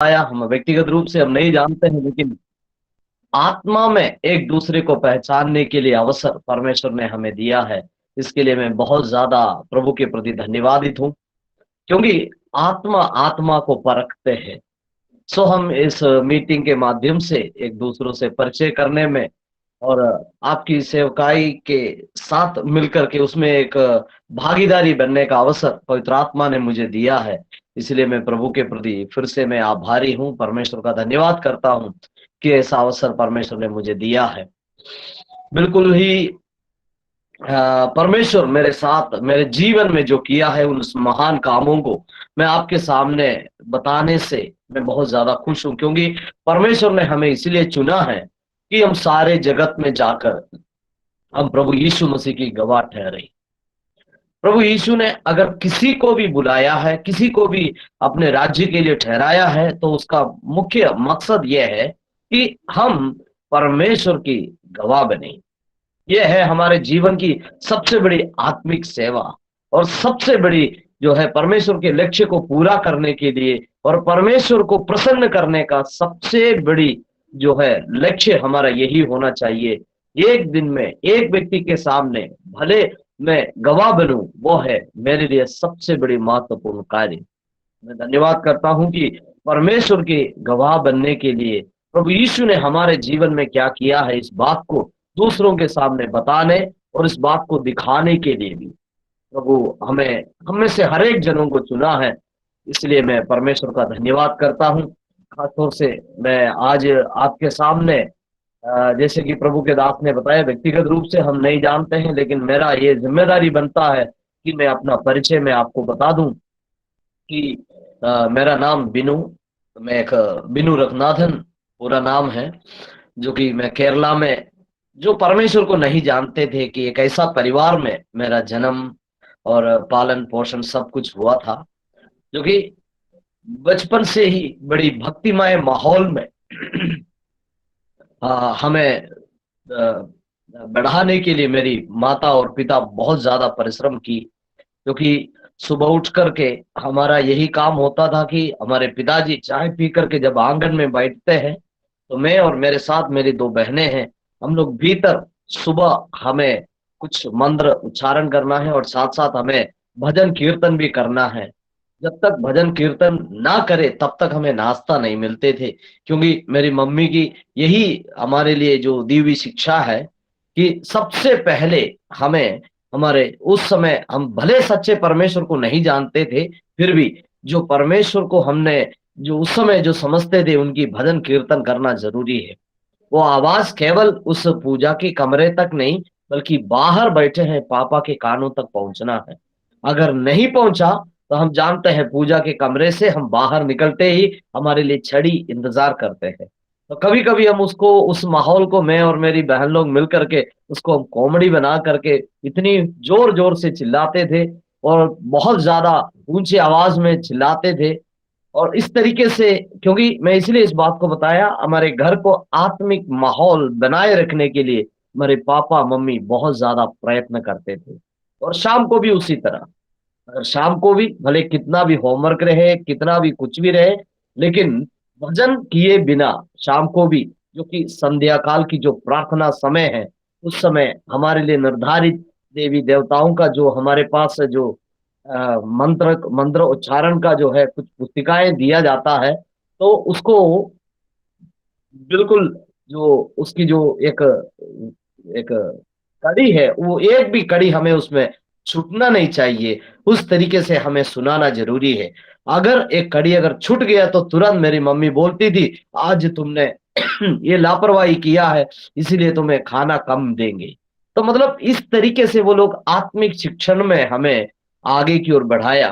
आया, हम व्यक्तिगत रूप से हम नहीं जानते हैं, लेकिन आत्मा में एक दूसरे को पहचानने के लिए अवसर परमेश्वर ने हमें दिया है। इसके लिए मैं बहुत ज्यादा प्रभु के प्रति धन्यवादित हूँ, क्योंकि आत्मा आत्मा को परखते हैं। सो हम इस मीटिंग के माध्यम से एक दूसरों से परिचय करने में और आपकी सेवकाई के साथ मिलकर के उसमें एक भागीदारी बनने का अवसर पवित्र आत्मा ने मुझे दिया है। इसलिए मैं प्रभु के प्रति फिर से मैं आभारी हूँ, परमेश्वर का धन्यवाद करता हूँ कि ऐसा अवसर परमेश्वर ने मुझे दिया है। बिल्कुल ही परमेश्वर मेरे साथ मेरे जीवन में जो किया है उन महान कामों को मैं आपके सामने बताने से मैं बहुत ज्यादा खुश हूं, क्योंकि परमेश्वर ने हमें इसलिए चुना है कि हम सारे जगत में जाकर हम प्रभु यीशु मसीह की गवाह ठहरे। प्रभु यीशु ने अगर किसी को भी बुलाया है, किसी को भी अपने राज्य के लिए ठहराया है, तो उसका मुख्य मकसद यह है कि हम परमेश्वर की गवाह बने। यह है हमारे जीवन की सबसे बड़ी आत्मिक सेवा और सबसे बड़ी जो है परमेश्वर के लक्ष्य को पूरा करने के लिए और परमेश्वर को प्रसन्न करने का सबसे बड़ी जो है लक्ष्य हमारा यही होना चाहिए। एक दिन में एक व्यक्ति के सामने भले मैं गवाह बनूं, वो है मेरे लिए सबसे बड़ी महत्वपूर्ण कार्य। मैं धन्यवाद करता हूं कि परमेश्वर के गवाह बनने के लिए प्रभु यीशु ने हमारे जीवन में क्या किया है, इस बात को दूसरों के सामने बताने और इस बात को दिखाने के लिए भी प्रभु हमें हम में से हर एक जनों को चुना है। इसलिए मैं परमेश्वर का धन्यवाद करता हूँ। खासतौर से मैं आज आपके सामने जैसे कि प्रभु के दास ने बताया, व्यक्तिगत रूप से हम नहीं जानते हैं, लेकिन मेरा ये जिम्मेदारी बनता है कि मैं अपना परिचय मैं आपको बता दूं कि मेरा नाम बिनू, मैं एक बिनू रघुनाथन पूरा नाम है, जो कि मैं केरला में जो परमेश्वर को नहीं जानते थे कि एक ऐसा परिवार में मेरा जन्म और पालन पोषण सब कुछ हुआ था, जो कि बचपन से ही बड़ी भक्तिमय माहौल में हमें बढ़ाने के लिए मेरी माता और पिता बहुत ज्यादा परिश्रम की। क्योंकि सुबह उठ करके हमारा यही काम होता था कि हमारे पिताजी चाय पी करके जब आंगन में बैठते हैं, तो मैं और मेरे साथ मेरी दो बहनें हैं, हम लोग भीतर सुबह हमें कुछ मंत्र उच्चारण करना है और साथ साथ हमें भजन कीर्तन भी करना है। जब तक भजन कीर्तन ना करे तब तक हमें नाश्ता नहीं मिलते थे, क्योंकि मेरी मम्मी की यही हमारे लिए जो दी हुई शिक्षा है कि सबसे पहले हमें हमारे उस समय हम भले सच्चे परमेश्वर को नहीं जानते थे, फिर भी जो परमेश्वर को हमने जो उस समय जो समझते थे उनकी भजन कीर्तन करना जरूरी है। वो आवाज केवल उस पूजा के कमरे तक नहीं, बल्कि बाहर बैठे हैं पापा के कानों तक पहुंचना है। अगर नहीं पहुंचा तो हम जानते हैं पूजा के कमरे से हम बाहर निकलते ही हमारे लिए छड़ी इंतजार करते हैं। तो कभी कभी हम उसको उस माहौल को मैं और मेरी बहन लोग मिल करके उसको हम कॉमेडी बना करके इतनी जोर जोर से चिल्लाते थे और बहुत ज्यादा ऊंची आवाज में चिल्लाते थे। और इस तरीके से, क्योंकि मैं इसलिए इस बात को बताया, हमारे घर को आत्मिक माहौल बनाए रखने के लिए हमारे पापा मम्मी बहुत ज्यादा प्रयत्न करते थे। और शाम को भी उसी तरह, अगर शाम को भी भले कितना भी होमवर्क रहे कितना भी कुछ भी रहे, लेकिन भजन किए बिना शाम को भी, जो कि संध्या काल की जो प्रार्थना समय है, उस समय हमारे लिए निर्धारित देवी देवताओं का जो हमारे पास जो मंत्र मंत्र उच्चारण का जो है कुछ पुस्तिकाएं दिया जाता है, तो उसको बिल्कुल जो उसकी जो एक एक कड़ी है, वो एक भी कड़ी हमें उसमें छूटना नहीं चाहिए। उस तरीके से हमें सुनाना जरूरी है। अगर एक कड़ी अगर छूट गया तो तुरंत मेरी मम्मी बोलती थी, आज तुमने ये लापरवाही किया है, इसीलिए तुम्हें खाना कम देंगे। तो मतलब इस तरीके से वो लोग आत्मिक शिक्षण में हमें आगे की ओर बढ़ाया।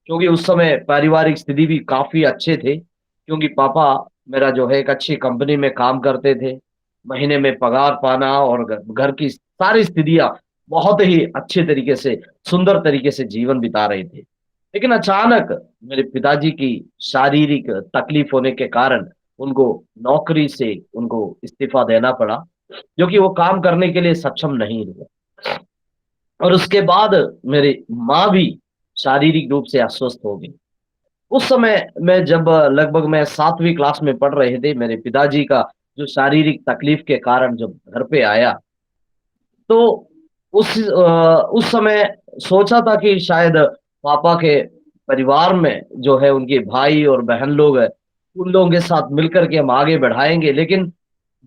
क्योंकि उस समय पारिवारिक स्थिति भी काफी अच्छे थे, क्योंकि पापा मेरा जो है एक अच्छी कंपनी में काम करते थे, महीने में पगार पाना और घर की सारी स्थितियां बहुत ही अच्छे तरीके से सुंदर तरीके से जीवन बिता रहे थे। लेकिन अचानक मेरे पिताजी की शारीरिक तकलीफ होने के कारण उनको नौकरी से उनको इस्तीफा देना पड़ा, जो कि वो काम करने के लिए सक्षम नहीं हुए। और उसके बाद मेरी माँ भी शारीरिक रूप से अस्वस्थ हो गई। उस समय मैं जब लगभग मैं 7वीं क्लास में पढ़ रहे थे, मेरे पिताजी का जो शारीरिक तकलीफ के कारण जब घर पे आया, तो उस समय सोचा था कि शायद पापा के परिवार में जो है उनके भाई और बहन लोग हैं, उन लोगों के साथ मिलकर के हम आगे बढ़ाएँगे। लेकिन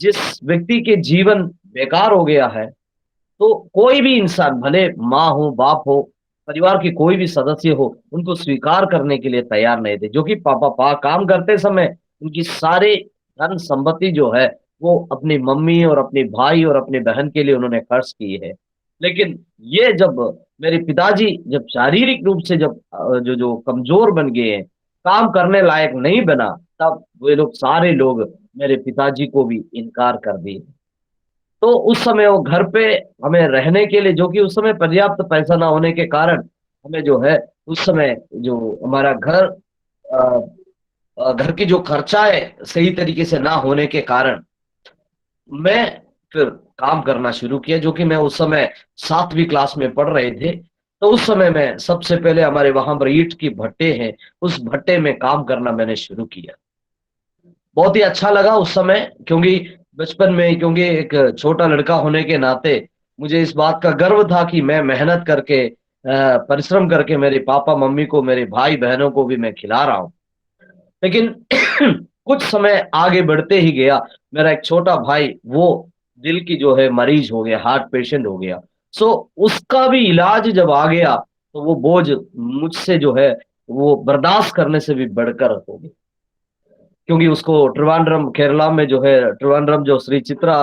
जिस व्यक्ति के जीवन बेकार हो गया है, तो कोई भी इंसान भले माँ हो, बाप हो, परिवार के कोई भी सदस्य हो, उनको स्वीकार करने के लिए तैयार नहीं थे। जो कि पापा काम करते समय उनकी सारे धन संपत्ति जो है, वो अपनी मम्मी और अपने भाई और अपने बहन के लिए उन्होंने खर्च की है। लेकिन ये जब मेरे पिताजी जब शारीरिक रूप से जब जो कमज़ोर बन गए हैं, काम करने लायक नहीं बना, तब वे लोग सारे लोग मेरे पिताजी को भी इनकार कर दिए। तो उस समय वो घर पे हमें रहने के लिए, जो कि उस समय पर्याप्त पैसा ना होने के कारण हमें जो है उस समय जो हमारा अ घर की जो खर्चा है सही तरीके से ना होने के कारण मैं फिर काम करना शुरू किया, जो कि मैं उस समय 7वीं क्लास में पढ़ रहे थे। तो उस समय मैं सबसे पहले हमारे वहाँ पर ईंट की भट्टे हैं, उस भट्टे में काम करना मैंने शुरू किया। बहुत ही अच्छा लगा उस समय, क्योंकि बचपन में, क्योंकि एक छोटा लड़का होने के नाते मुझे इस बात का गर्व था कि मैं मेहनत करके परिश्रम करके मेरे पापा-मम्मी को, मेरे भाई-बहनों को भी मैं खिला रहा हूँ। लेकिन कुछ समय आगे बढ़ते ही गया, मेरा एक छोटा भाई वो दिल की जो है मरीज हो गया, हार्ट पेशेंट हो गया। सो उसका भी इलाज जब आ गया, तो वो बोझ मुझसे जो है वो बर्दाश्त करने से भी बढ़कर हो गई। क्योंकि उसको ट्रिवांड्रम केरला में जो है, ट्रिवांड्रम जो श्री चित्रा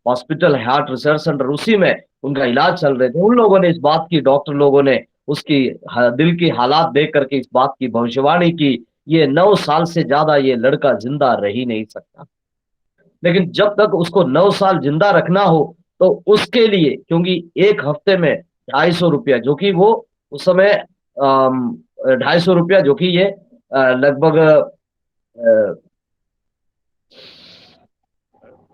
हॉस्पिटल है, हार्ट रिसर्च सेंटर, उसी में उनका इलाज चल रहे थे। उन लोगों ने इस बात की, डॉक्टर लोगों ने उसकी दिल की हालात देख करके इस बात की भविष्यवाणी की, ये 9 साल से ज्यादा ये लड़का जिंदा रह ही नहीं सकता। लेकिन जब तक उसको 9 साल जिंदा रखना हो, तो उसके लिए, क्योंकि एक हफ्ते में 250 रुपया, जो कि वो उस समय 250 रुपया, जो कि ये लगभग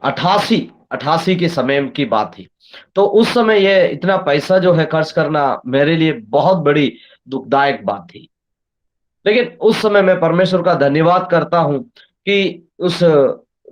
88 88 के समय की बात थी। तो उस समय ये इतना पैसा जो है खर्च करना मेरे लिए बहुत बड़ी दुखदायक बात थी। लेकिन उस समय मैं परमेश्वर का धन्यवाद करता हूँ कि उस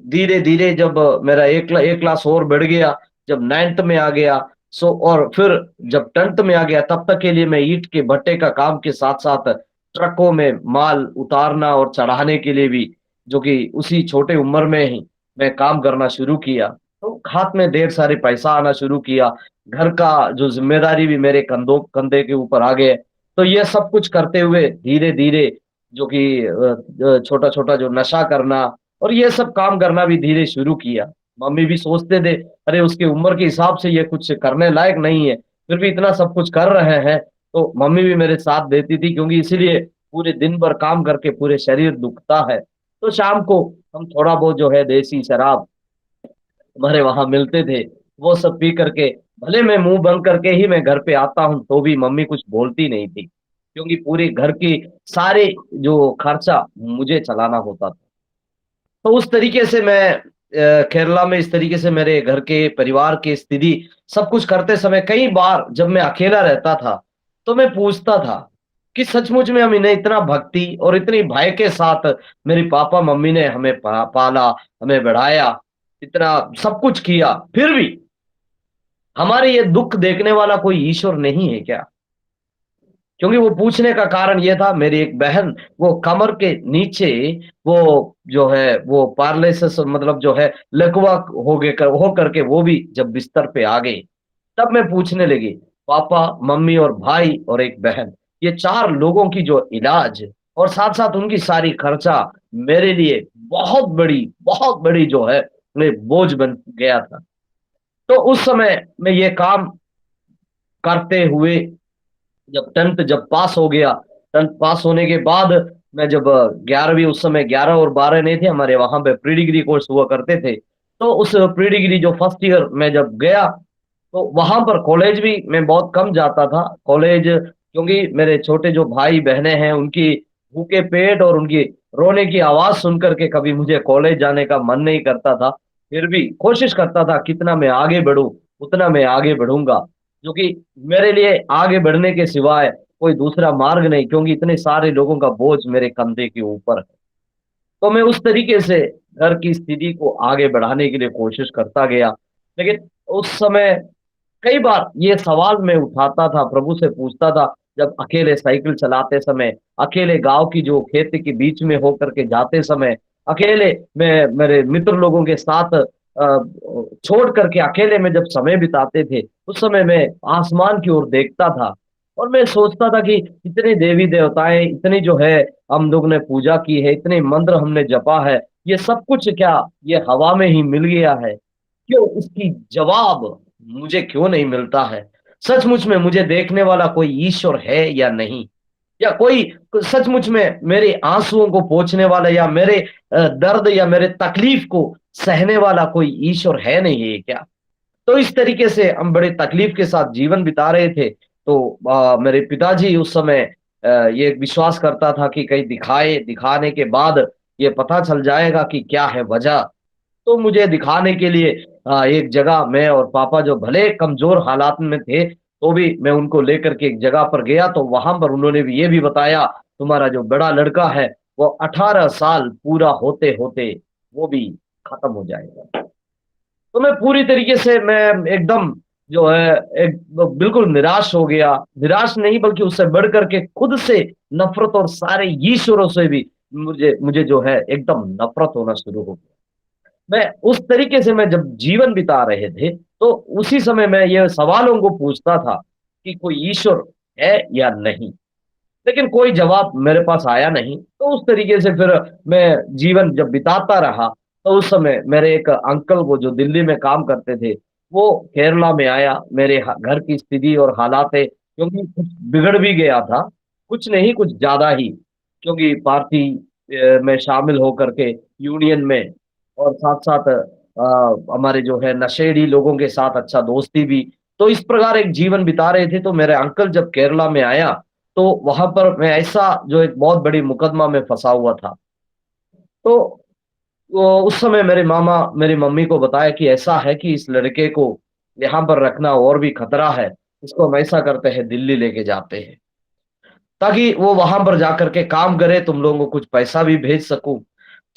धीरे-धीरे जब मेरा एक क्लास और बढ़ गया, जब 9th में आ गया, सो और फिर जब 10th में आ गया, तब तक के लिए मैं ईंट के भट्टे का काम के साथ-साथ ट्रकों में माल उतारना और चढ़ाने के लिए भी, जो कि उसी छोटे उम्र में ही मैं काम करना शुरू किया। तो हाथ में ढेर सारे पैसा आना शुरू किया, घर का जो ज़िम्मेदारी भी मेरे कंधे के ऊपर आ गए। तो ये सब कुछ करते हुए धीरे-धीरे, जो कि छोटा-छोटा जो नशा करना और ये सब काम करना भी धीरे शुरू किया। मम्मी भी सोचते थे, अरे उसकी उम्र के हिसाब से ये कुछ करने लायक नहीं है, फिर भी इतना सब कुछ कर रहे हैं। तो मम्मी भी मेरे साथ देती थी, क्योंकि इसीलिए पूरे दिन भर काम करके पूरे शरीर दुखता है। तो शाम को हम थोड़ा बहुत जो है देसी शराब हमारे वहाँ मिलते थे, वो सब पी करके भले मैं मुँह बंद करके ही मैं घर पे आता हूँ, तो भी मम्मी कुछ बोलती नहीं थी, क्योंकि पूरे घर की सारे जो खर्चा मुझे चलाना होता था। तो उस तरीके से मैं केरला में इस तरीके से मेरे घर के परिवार की स्थिति सब कुछ करते समय कई बार जब मैं अकेला रहता था, तो मैं पूछता था कि सचमुच में हम इन्हें इतना भक्ति और इतनी भय के साथ मेरे पापा-मम्मी ने हमें पाला, हमें बढ़ाया, इतना सब कुछ किया, फिर भी हमारे ये दुःख देखने वाला कोई ईश्वर नहीं है क्या? क्योंकि वो पूछने का कारण ये था, मेरी एक बहन वो कमर के नीचे वो जो है वो पैरालिसिस, मतलब जो है लकवा हो करके वो भी जब बिस्तर पे आ गई, तब मैं पूछने लगी, पापा, मम्मी और भाई और एक बहन, ये 4 लोगों की जो इलाज और साथ-साथ उनकी सारी खर्चा मेरे लिए बहुत बड़ी जो है मैं बोझ बन गया था। तो उस समय मैं ये काम करते हुए जब 10th जब पास हो गया, 10th पास होने के बाद मैं जब 11वीं, उस समय 11 और 12 नहीं थे, हमारे वहाँ पे प्री डिग्री कोर्स हुआ करते थे। तो उस प्री डिग्री जो फर्स्ट ईयर में जब गया, तो वहाँ पर कॉलेज भी मैं बहुत कम जाता था। कॉलेज, क्योंकि मेरे छोटे जो भाई-बहनें हैं, उनकी भूखे पेट और उनकी रोने की आवाज़ सुन कर के कभी मुझे कॉलेज जाने का मन नहीं करता था। फिर भी कोशिश करता था कितना मैं आगे बढ़ूँ, उतना मैं आगे बढ़ूँगा। जो कि मेरे लिए आगे बढ़ने के सिवाय कोई दूसरा मार्ग नहीं, क्योंकि इतने सारे लोगों का बोझ मेरे कंधे के ऊपर है। तो मैं उस तरीके से घर की स्थिति को आगे बढ़ाने के लिए कोशिश करता गया। लेकिन उस समय कई बार ये सवाल मैं उठाता था, प्रभु से पूछता था, जब अकेले साइकिल चलाते समय, अकेले गाँव की जो खेत के बीच में होकर के जाते समय, अकेले मैं मेरे मित्र लोगों के साथ छोड़ करके अकेले में जब समय बिताते थे, उस समय मैं आसमान की ओर देखता था और मैं सोचता था कि इतने देवी-देवताएँ, इतनी जो है हम लोग ने पूजा की है, इतने मंत्र हमने जपा है, ये सब कुछ क्या ये हवा में ही मिल गया है? क्यों इसकी जवाब मुझे क्यों नहीं मिलता है? सचमुच में मुझे देखने वाला कोई ईश्वर है या नहीं? या कोई सचमुच में मेरे आँसुओं को पोंछने वाला या मेरे दर्द या मेरे तकलीफ को सहने वाला कोई ईश्वर है नहीं है क्या? तो इस तरीके से हम बड़े तकलीफ के साथ जीवन बिता रहे थे। तो मेरे पिताजी उस समय ये विश्वास करता था कि कहीं दिखाने के बाद ये पता चल जाएगा कि क्या है वजह। तो मुझे दिखाने के लिए एक जगह मैं और पापा जो भले कमज़ोर हालात में थे, तो भी मैं उनको लेकर के एक जगह पर गया, तो वहाँ पर उन्होंने भी ये भी बताया, तुम्हारा जो बड़ा लड़का है, वो 18 साल पूरा होते-होते वो भी खत्म हो जाएगा। तो मैं पूरी तरीके से मैं एकदम जो है एक बिल्कुल निराश हो गया। निराश नहीं बल्कि उससे बढ़ कर के खुद से नफ़रत और सारे ईश्वरों से भी मुझे मुझे जो है एकदम नफ़रत होना शुरू हो गया। मैं उस तरीके से मैं जब जीवन बिता रहे थे, तो उसी समय मैं ये सवालों को पूछता था कि कोई ईश्वर है या नहीं? लेकिन कोई जवाब मेरे पास आया नहीं। तो उस तरीके से फिर मैं जीवन जब बिताता रहा, तो उस समय मेरे एक अंकल वो जो दिल्ली में काम करते थे, वो केरला में आया। मेरे घर की स्थिति और हालातें क्योंकि कुछ बिगड़ भी गया था, कुछ नहीं कुछ ज़्यादा ही, क्योंकि पार्टी में शामिल होकर के यूनियन में और साथ-साथ हमारे जो है नशेड़ी लोगों के साथ अच्छा दोस्ती भी। तो इस प्रकार एक जीवन बिता रहे थे, तो मेरे अंकल जब केरला में आया, तो वहाँ पर मैं ऐसा जो एक बहुत बड़ी मुकदमा में फँसा हुआ था। तो वो उस समय मेरे मामा मेरी मम्मी को बताया कि ऐसा है कि इस लड़के को यहाँ पर रखना और भी खतरा है। इसको हम ऐसा करते हैं दिल्ली लेके जाते हैं, ताकि वो वहाँ पर जाकर के काम करे, तुम लोगों को कुछ पैसा भी भेज सकूँ।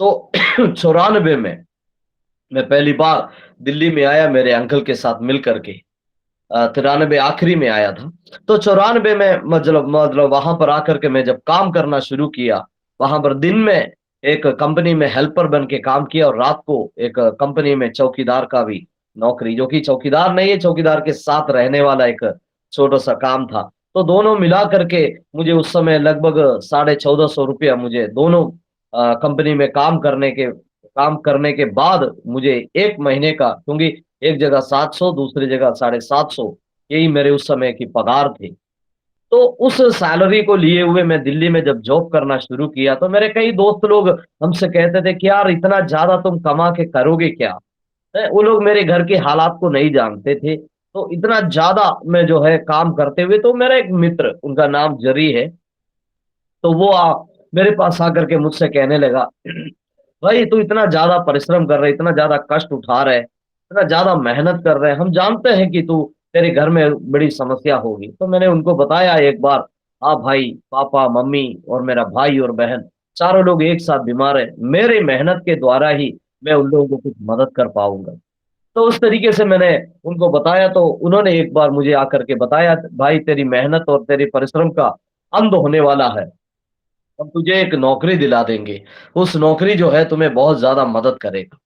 तो 94 में मैं पहली बार दिल्ली में आया मेरे अंकल के साथ मिल कर के। 93 आखिरी में आया था। तो 94 में मतलब वहाँ पर आकर के मैं जब काम करना शुरू किया, वहाँ पर दिन में एक कंपनी में हेल्पर बन के काम किया और रात को एक कंपनी में चौकीदार का भी नौकरी, जो कि चौकीदार नहीं है, चौकीदार के साथ रहने वाला एक छोटा-सा काम था। तो दोनों मिला करके मुझे उस समय लगभग साढ़े 1400 रुपया मुझे दोनों कंपनी में काम करने के बाद मुझे 1 महीने का, क्योंकि एक जगह 700 दूसरी जगह 750, यही मेरे उस समय की पगार थी। तो उस सैलरी को लिए हुए मैं दिल्ली में जब जॉब करना शुरू किया, तो मेरे कई दोस्त लोग हमसे कहते थे कि यार इतना ज़्यादा तुम कमा के करोगे क्या? वो लोग मेरे घर के हालात को नहीं जानते थे। तो इतना ज़्यादा मैं जो है काम करते हुए, तो मेरा एक मित्र उनका नाम जरी है, तो वो मेरे पास आकर के मुझसे कहने लगा, भाई तू इतना ज़्यादा परिश्रम कर रहा है, इतना ज़्यादा कष्ट उठा रहा है, इतना ज़्यादा मेहनत कर रहे हैं, हम जानते हैं कि तू तेरे घर में बड़ी समस्या होगी। तो मैंने उनको बताया एक बार, हाँ भाई, पापा, मम्मी और मेरा भाई और बहन, चारों लोग एक साथ बीमार हैं, मेरी मेहनत के द्वारा ही मैं उन लोगों को कुछ मदद कर पाऊँगा। तो उस तरीके से मैंने उनको बताया, तो उन्होंने एक बार मुझे आकर के बताया, भाई तेरी मेहनत और तेरे परिश्रम का अंत होने वाला है। हम तुझे एक नौकरी दिला देंगे। उस नौकरी जो है तुम्हें बहुत ज़्यादा मदद करेगा।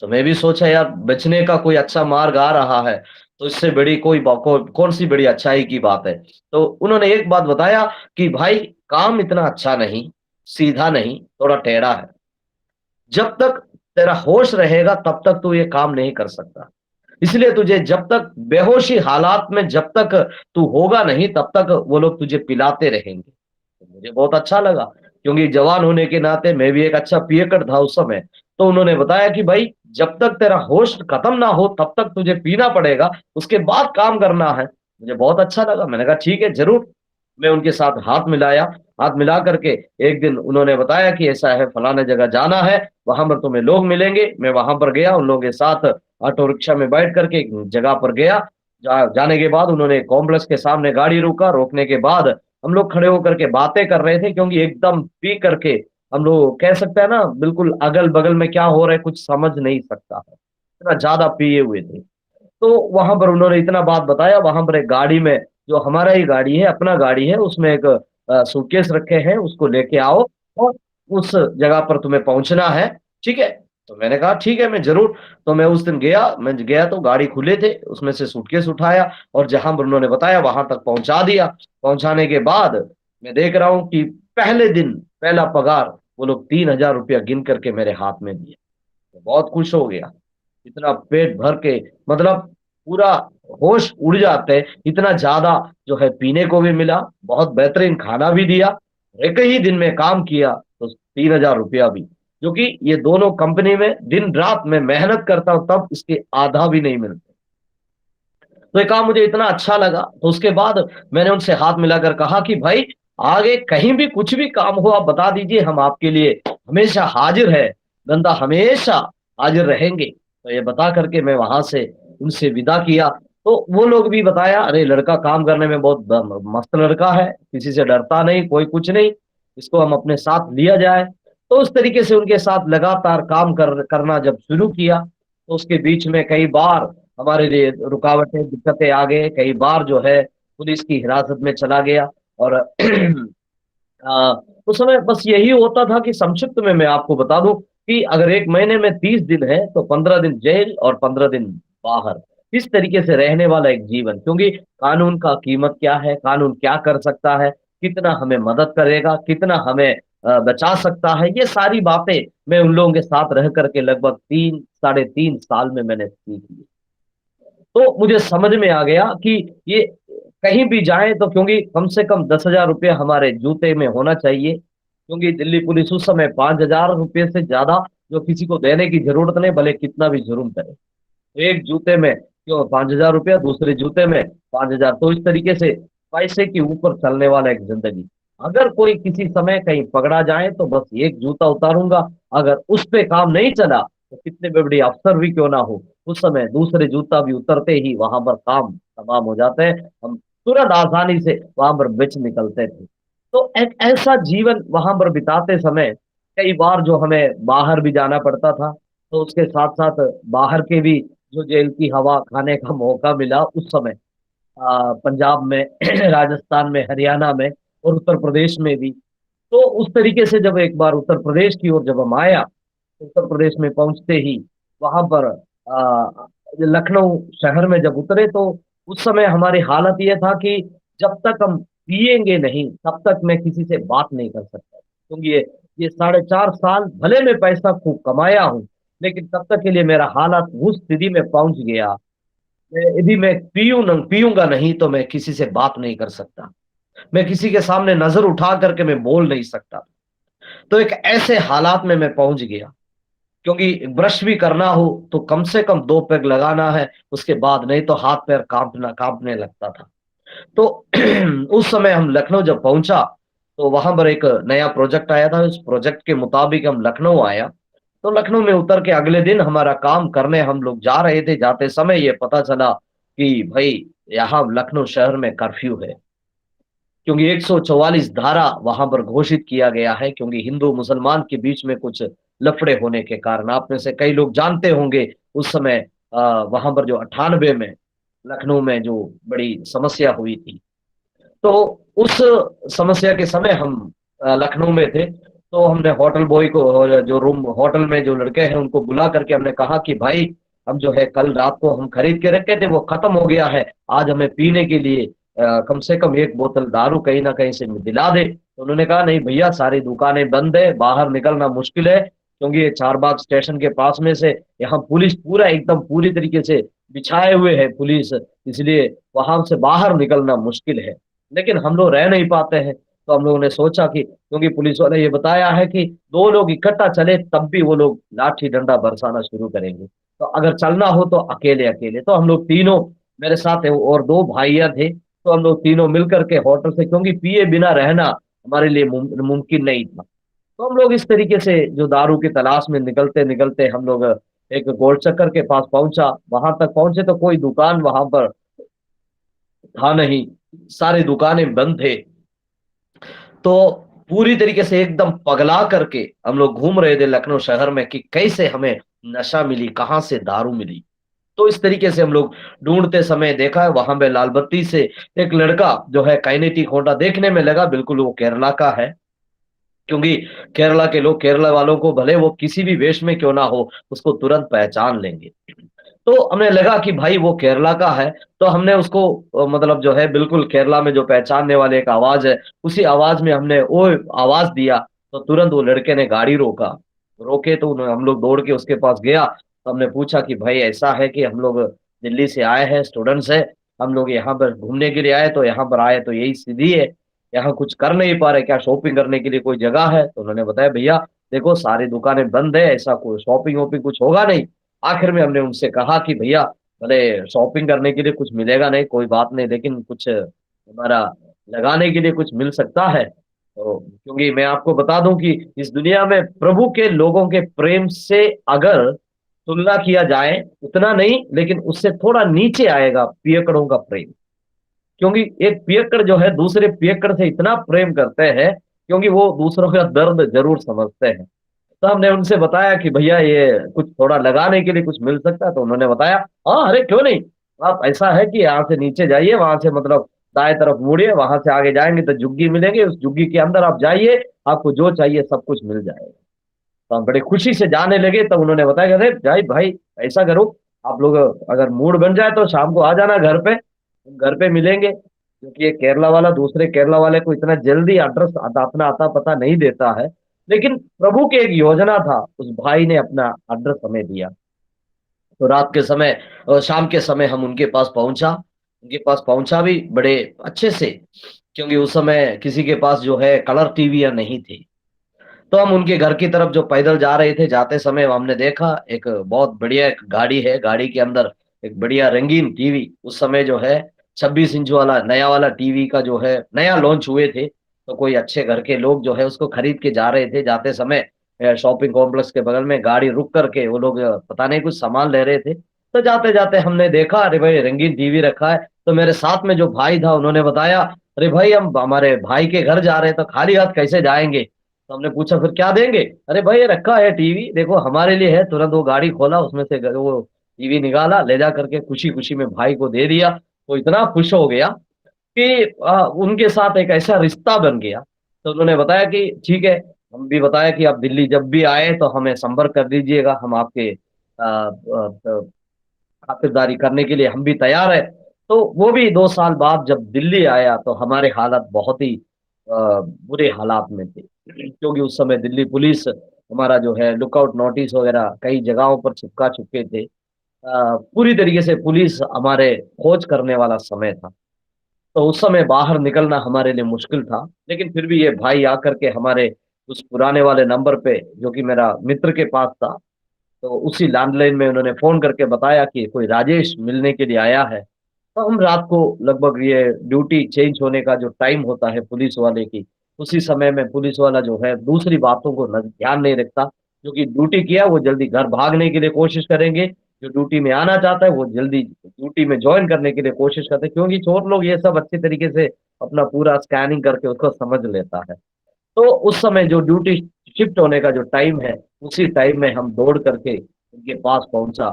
तो मैं भी सोचा यार बचने का कोई अच्छा मार्ग आ रहा है, तो इससे बड़ी कोई कौन-सी बड़ी अच्छाई की बात है। तो उन्होंने एक बात बताया कि भाई काम इतना अच्छा नहीं, सीधा नहीं, थोड़ा टेढ़ा है। जब तक तेरा होश रहेगा तब तक तू ये काम नहीं कर सकता। इसलिए तुझे जब तक बेहोशी हालात में जब तक तू होगा नहीं तब तक वो लोग तुझे पिलाते रहेंगे। तो मुझे बहुत अच्छा लगा, क्योंकि जवान होने के नाते मैं भी एक अच्छा पियक्कड़ था उस समय। तो उन्होंने बताया कि भाई जब तक तेरा होश खत्म ना हो तब तक तुझे पीना पड़ेगा, उसके बाद काम करना है। मुझे बहुत अच्छा लगा, मैंने कहा ठीक है ज़रूर। मैं उनके साथ हाथ मिलाया, हाथ मिला करके एक दिन उन्होंने बताया कि ऐसा है फलाना जगह जाना है, वहाँ पर तुम्हें लोग मिलेंगे। मैं वहाँ पर गया, उन लोगों के साथ ऑटो रिक्शा में बैठ करके एक जगह पर गया। जाने के बाद उन्होंने कॉम्प्लेक्स के सामने गाड़ी रोका, रोकने के बाद हम लोग खड़े होकर के बातें कर रहे थे, क्योंकि एकदम पी करके हम लोग कह सकते हैं ना, बिल्कुल अगल बगल में क्या हो रहा है कुछ समझ नहीं सकता है, इतना ज्यादा पिए हुए थे। तो वहां पर उन्होंने इतना बात बताया, वहां पर एक गाड़ी में, जो हमारा ही गाड़ी है, अपना गाड़ी है, उसमें एक सूटकेस रखे हैं, उसको लेके आओ और उस जगह पर तुम्हें पहुंचना है, ठीक है। तो मैंने कहा ठीक है, मैं जरूर। तो मैं उस दिन गया, मैं गया तो गाड़ी खुले थे, उसमें से सूटकेस उठाया और जहां पर उन्होंने बताया वहां तक पहुंचा दिया। पहुंचाने के बाद मैं देख रहा हूँ कि पहले दिन पहला पगार वो लोग 3,000 रुपया गिन करके मेरे हाथ में दिए। तो बहुत खुश हो गया, इतना पेट भर के, मतलब पूरा होश उड़ जाते हैं, इतना ज्यादा जो है पीने को भी मिला, बहुत बेहतरीन खाना भी दिया, एक ही दिन में काम किया तो 3,000 रुपया भी, जो कि ये दोनों कंपनी में दिन रात में मेहनत करता हूं तब इसके आधा भी नहीं मिलते। तो ये काम मुझे इतना अच्छा लगा, तो उसके बाद मैंने उनसे हाथ मिलाकर कहा कि भाई, आगे कहीं भी कुछ भी काम हो आप बता दीजिए, हम आपके लिए हमेशा हाजिर है, बंदा हमेशा हाजिर रहेंगे। तो ये बता करके मैं वहां से उनसे विदा किया। तो वो लोग भी बताया, अरे लड़का काम करने में बहुत मस्त लड़का है, किसी से डरता नहीं, कोई कुछ नहीं, इसको हम अपने साथ लिया जाए। तो उस तरीके से उनके साथ लगातार काम करना जब शुरू किया, तो उसके बीच में कई बार हमारे लिए रुकावटें, दिक्कतें आ गए, कई बार जो है पुलिस की हिरासत में चला गया। और आ, उस समय बस यही होता था कि संक्षिप्त में मैं आपको बता दूं कि अगर एक महीने में 30 दिन है तो 15 दिन जेल और 15 दिन बाहर, इस तरीके से रहने वाला एक जीवन। क्योंकि कानून का कीमत क्या है, कानून क्या कर सकता है, कितना हमें मदद करेगा, कितना हमें बचा सकता है, ये सारी बातें मैं उन लोगों के साथ रह करके लगभग 3 साढ़े 3 साल में मैंने सीखी। तो मुझे समझ में आ गया कि ये कहीं भी जाए तो, क्योंकि कम से कम 10,000 रुपये हमारे जूते में होना चाहिए, क्योंकि दिल्ली पुलिस उस समय 5,000 रुपये से ज्यादा जो किसी को देने की जरूरत नहीं, भले कितना भी जुर्म करे। एक जूते में क्यों 5,000 रुपया, दूसरे जूते में 5,000, तो इस तरीके से पैसे के ऊपर चलने वाला एक जिंदगी। अगर कोई किसी समय कहीं पकड़ा जाए तो बस एक जूता उतारूंगा, अगर उस पे काम नहीं चला तो कितने भी बड़े अफसर भी क्यों ना हो, उस समय दूसरे जूता भी उतरते ही वहां पर काम तमाम हो जाते हैं, हम तुरंत आसानी से वहां पर बच निकलते थे। तो एक ऐसा जीवन वहां पर बिताते समय कई बार जो हमें बाहर भी जाना पड़ता था, तो उसके साथ साथ बाहर के भी जो जेल की हवा खाने का मौका मिला उस समय, पंजाब में राजस्थान में, हरियाणा में और उत्तर प्रदेश में भी। तो उस तरीके से जब एक बार उत्तर प्रदेश की ओर जब हम आया, उत्तर प्रदेश में पहुंचते ही वहां पर लखनऊ शहर में जब उतरे, तो उस समय हमारी हालत ये था कि जब तक हम पिएंगे नहीं तब तक मैं किसी से बात नहीं कर सकता, क्योंकि ये 4.5 साल भले मैं पैसा खूब कमाया हूं, लेकिन तब तक के लिए मेरा हालत उस स्थिति में पहुंच गया, यदि मैं पीऊंगा नहीं तो मैं किसी से बात नहीं कर सकता, मैं किसी के सामने नजर उठा करके मैं बोल नहीं सकता। तो एक ऐसे हालात में मैं पहुंच गया, क्योंकि ब्रश भी करना हो तो कम से कम 2 पैग लगाना है, उसके बाद नहीं तो हाथ पैर कांपने लगता था। तो उस समय हम लखनऊ जब पहुंचा, तो वहां पर एक नया प्रोजेक्ट आया था, उस प्रोजेक्ट के मुताबिक हम लखनऊ आया। तो लखनऊ में उतर के अगले दिन हमारा काम करने हम लोग जा रहे थे, जाते समय ये पता चला कि भाई यहाँ लखनऊ शहर में कर्फ्यू है, क्योंकि 144 धारा वहां पर घोषित किया गया है, क्योंकि हिंदू मुसलमान के बीच में कुछ लफड़े होने के कारण, आप में से कई लोग जानते होंगे उस समय वहां पर जो 98 में लखनऊ में जो बड़ी समस्या हुई थी। तो उस समस्या के समय हम लखनऊ में थे, तो हमने होटल बॉय को और जो रूम होटल में जो लड़के हैं उनको बुला करके हमने कहा कि भाई, हम जो है कल रात को हम खरीद के रखे थे वो खत्म हो गया है, आज हमें पीने के लिए कम से कम एक बोतल दारू कहीं ना कहीं से दिला दे। तो उन्होंने कहा नहीं भैया, सारी दुकानें बंद है, बाहर निकलना मुश्किल है, क्योंकि ये चारबाग स्टेशन के पास में से यहाँ पुलिस पूरा एकदम पूरी तरीके से बिछाए हुए है पुलिस, इसलिए वहां से बाहर निकलना मुश्किल है। लेकिन हम लोग रह नहीं पाते हैं, तो हम लोगों ने सोचा कि क्योंकि पुलिस वाले ये बताया है कि 2 लोग इकट्ठा चले तब भी वो लोग लाठी डंडा बरसाना शुरू करेंगे, तो अगर चलना हो तो अकेले अकेले। तो हम लोग तीनों, मेरे साथ और 2 भाइयां थे, तो हम लोग तीनों मिलकर के होटल से, क्योंकि पिए बिना रहना हमारे लिए मुमकिन नहीं था, तो हम लोग इस तरीके से जो दारू की तलाश में निकलते निकलते हम लोग एक गोल चक्कर के पास पहुंचा, वहां तक पहुंचे तो कोई दुकान वहां पर था नहीं, सारी दुकानें बंद थे। तो पूरी तरीके से एकदम पगला करके हम लोग घूम रहे थे लखनऊ शहर में कि कैसे हमें नशा मिली, कहाँ से दारू मिली। तो इस तरीके से हम लोग ढूँढते समय देखा है वहाँ पे लाल बत्ती से एक लड़का जो है काइनेटिक होंडा देखने में लगा, बिल्कुल वो केरला का है। क्योंकि केरला के लोग केरला वालों को भले वो किसी भी वेश में क्यों ना हो, उसको तुरंत पहचान लेंगे। तो हमें लगा कि भाई वो केरला का है, तो हमने उसको मतलब जो है बिल्कुल केरला में जो पहचानने वाले एक आवाज़ है, उसी आवाज़ में हमने वो आवाज़ दिया, तो तुरंत वो लड़के ने गाड़ी रोका। रोके तो हम लोग दौड़ के उसके पास गया, तो हमने पूछा कि भाई ऐसा है कि हम लोग दिल्ली से आए हैं, स्टूडेंट्स हैं, हम लोग यहाँ पर घूमने के लिए आए, तो यहाँ पर आए तो यही स्थिति है, यहाँ कुछ कर नहीं पा रहे, क्या शॉपिंग करने के लिए कोई जगह है? तो उन्होंने बताया भैया देखो सारी दुकानें बंद है, ऐसा कोई शॉपिंग-वॉपिंग कुछ होगा नहीं। आखिर में हमने उनसे कहा कि भैया भले शॉपिंग करने के लिए कुछ मिलेगा नहीं, कोई बात नहीं, लेकिन कुछ हमारा लगाने के लिए कुछ मिल सकता है? तो क्योंकि मैं आपको बता दूँ कि इस दुनिया में प्रभु के लोगों के प्रेम से अगर तुलना किया जाए, उतना नहीं, लेकिन उससे थोड़ा नीचे आएगा पियक्कड़ों का प्रेम। क्योंकि एक पियक्कड़ जो है दूसरे पियक्कड़ से इतना प्रेम करते हैं, क्योंकि वो दूसरों का दर्द ज़रूर समझते हैं। तो हमने उनसे बताया कि भैया ये कुछ थोड़ा लगाने के लिए कुछ मिल सकता है? तो उन्होंने बताया, हाँ, अरे क्यों नहीं? आप ऐसा है कि यहाँ से नीचे जाइए, वहाँ से मतलब दाएँ तरफ मुड़िए, वहाँ से आगे जाएँगे तो झुग्गी मिलेगी, उस झुग्गी के अंदर आप जाइए, आपको जो चाहिए सब कुछ मिल जाएगा। तो हम बड़े खुशी से जाने लगे, तब उन्होंने बताया कि अरे भाई भाई ऐसा करो, आप लोग अगर मूड बन जाए तो शाम को आ जाना घर पे, हम घर पे मिलेंगे। क्योंकि ये केरला वाला दूसरे केरला वाले को इतना जल्दी एड्रेस अपना आता पता नहीं देता है। लेकिन प्रभु की एक योजना था, उस भाई ने अपना एड्रेस हमें दिया। तो रात के समय शाम के समय हम उनके पास पहुँचा भी बड़े अच्छे से, क्योंकि उस समय किसी के पास जो है कलर टीवीयाँ नहीं थी। तो हम उनके घर की तरफ जो पैदल जा रहे थे, जाते समय हमने देखा एक बहुत बढ़िया एक गाड़ी है, गाड़ी के अंदर एक बढ़िया रंगीन टीवी, उस समय जो है 26 इंच वाला नया वाला टीवी का जो है नया लॉन्च हुए थे, तो कोई अच्छे घर के लोग जो है उसको खरीद के जा रहे थे, जाते समय शॉपिंग कॉम्प्लेक्स के बगल में गाड़ी रुक करके वो लोग पता नहीं कुछ सामान ले रहे थे। तो जाते-जाते हमने देखा अरे भाई रंगीन टीवी रखा है, तो मेरे साथ में जो भाई था उन्होंने बताया, "अरे भाई हम हमारे भाई के घर जा रहे हैं, तो खाली हाथ कैसे जाएँगे?" तो हमने पूछा फिर क्या देंगे? अरे भाई ये रखा है टीवी, देखो हमारे लिए है, तुरंत वो गाड़ी खोला उसमें से वो टीवी निकाला, ले जा करके खुशी-खुशी में भाई को दे दिया। वो इतना खुश हो गया कि उनके साथ एक ऐसा रिश्ता बन गया। तो उन्होंने बताया कि ठीक है, हम भी बताया कि आप दिल्ली जब भी आएँ तो हमें संपर्क कर दीजिएगा, हम आपके खातिरदारी करने के लिए हम भी तैयार हैं। तो वो भी 2 साल बाद जब दिल्ली आया तो हमारे हालात बहुत ही बुरे हालात में थे। क्योंकि उस समय दिल्ली पुलिस हमारा जो है लुकआउट नोटिस वगैरह कई जगहों पर चिपका चुके थे। पूरी तरीके से पुलिस हमारे खोज करने वाला समय था। तो उस समय बाहर निकलना हमारे लिए मुश्किल था। लेकिन फिर भी ये भाई आकर के हमारे उस पुराने वाले नंबर पे जो कि मेरा मित्र के पास था, तो उसी लैंडलाइन में उन्होंने फ़ोन करके बताया कि कोई राजेश मिलने के लिए आया है। तो हम रात को लगभग ये ड्यूटी चेंज होने का जो टाइम होता है पुलिस वाले की, उसी समय में पुलिस वाला जो है दूसरी बातों को ध्यान नहीं रखता। जो कि ड्यूटी किया वो जल्दी घर भागने के लिए कोशिश करेंगे, जो ड्यूटी में आना चाहता है वो जल्दी ड्यूटी में जॉइन करने के लिए कोशिश करते हैं, क्योंकि चोर लोग ये सब अच्छे तरीके से अपना पूरा स्कैनिंग करके उसको समझ लेता है। तो उस समय जो ड्यूटी शिफ्ट होने का जो टाइम है, उसी टाइम में हम दौड़ करके उनके पास पहुँचा,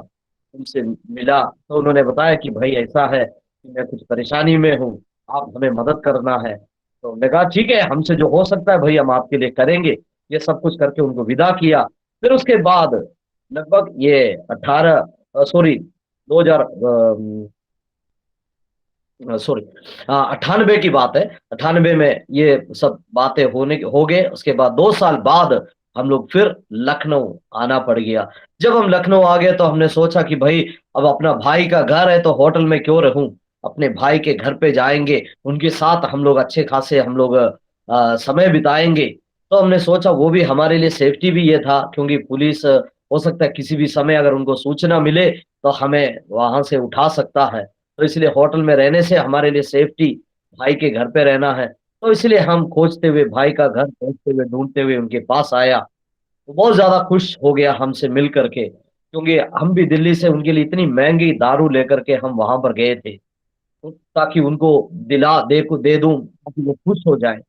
उनसे मिला, तो उन्होंने बताया कि भई ऐसा है कि मैं कुछ परेशानी में हूँ, आप हमें मदद करना है। तो हमने कहा ठीक है, हमसे जो हो सकता है भई हम आपके लिए करेंगे। ये सब कुछ करके उनको विदा किया। फिर उसके बाद लगभग ये 18 सॉरी 2000 सॉरी 98 की बात है। 98 में ये सब बातें हो गए, उसके बाद 2 साल बाद हम लोग फिर लखनऊ आना पड़ गया। जब हम लखनऊ आ गए तो हमने सोचा कि भई अब अपना भाई का घर है तो होटल में क्यों रहूँ? अपने भाई के घर पे जाएँगे, उनके साथ हम लोग अच्छे खासे हम लोग समय बिताएँगे। तो हमने सोचा वो भी हमारे लिए सेफ्टी भी ये था, क्योंकि पुलिस हो सकता है किसी भी समय अगर उनको सूचना मिले तो हमें वहाँ से उठा सकता है। तो इसलिए होटल में रहने से हमारे लिए सेफ्टी भाई के घर पे रहना है। तो इसलिए हम खोजते हुए भाई का घर खोजते हुए, ढूँढते हुए उनके पास आया। वो बहुत ज़्यादा खुश हो गया हमसे मिल कर के, क्योंकि हम भी दिल्ली से उनके लिए इतनी महँगी दारू लेकर के हम वहाँ पर गए थे, तो ताकि उनको दे दूँ ताकि वो खुश हो जाएँ।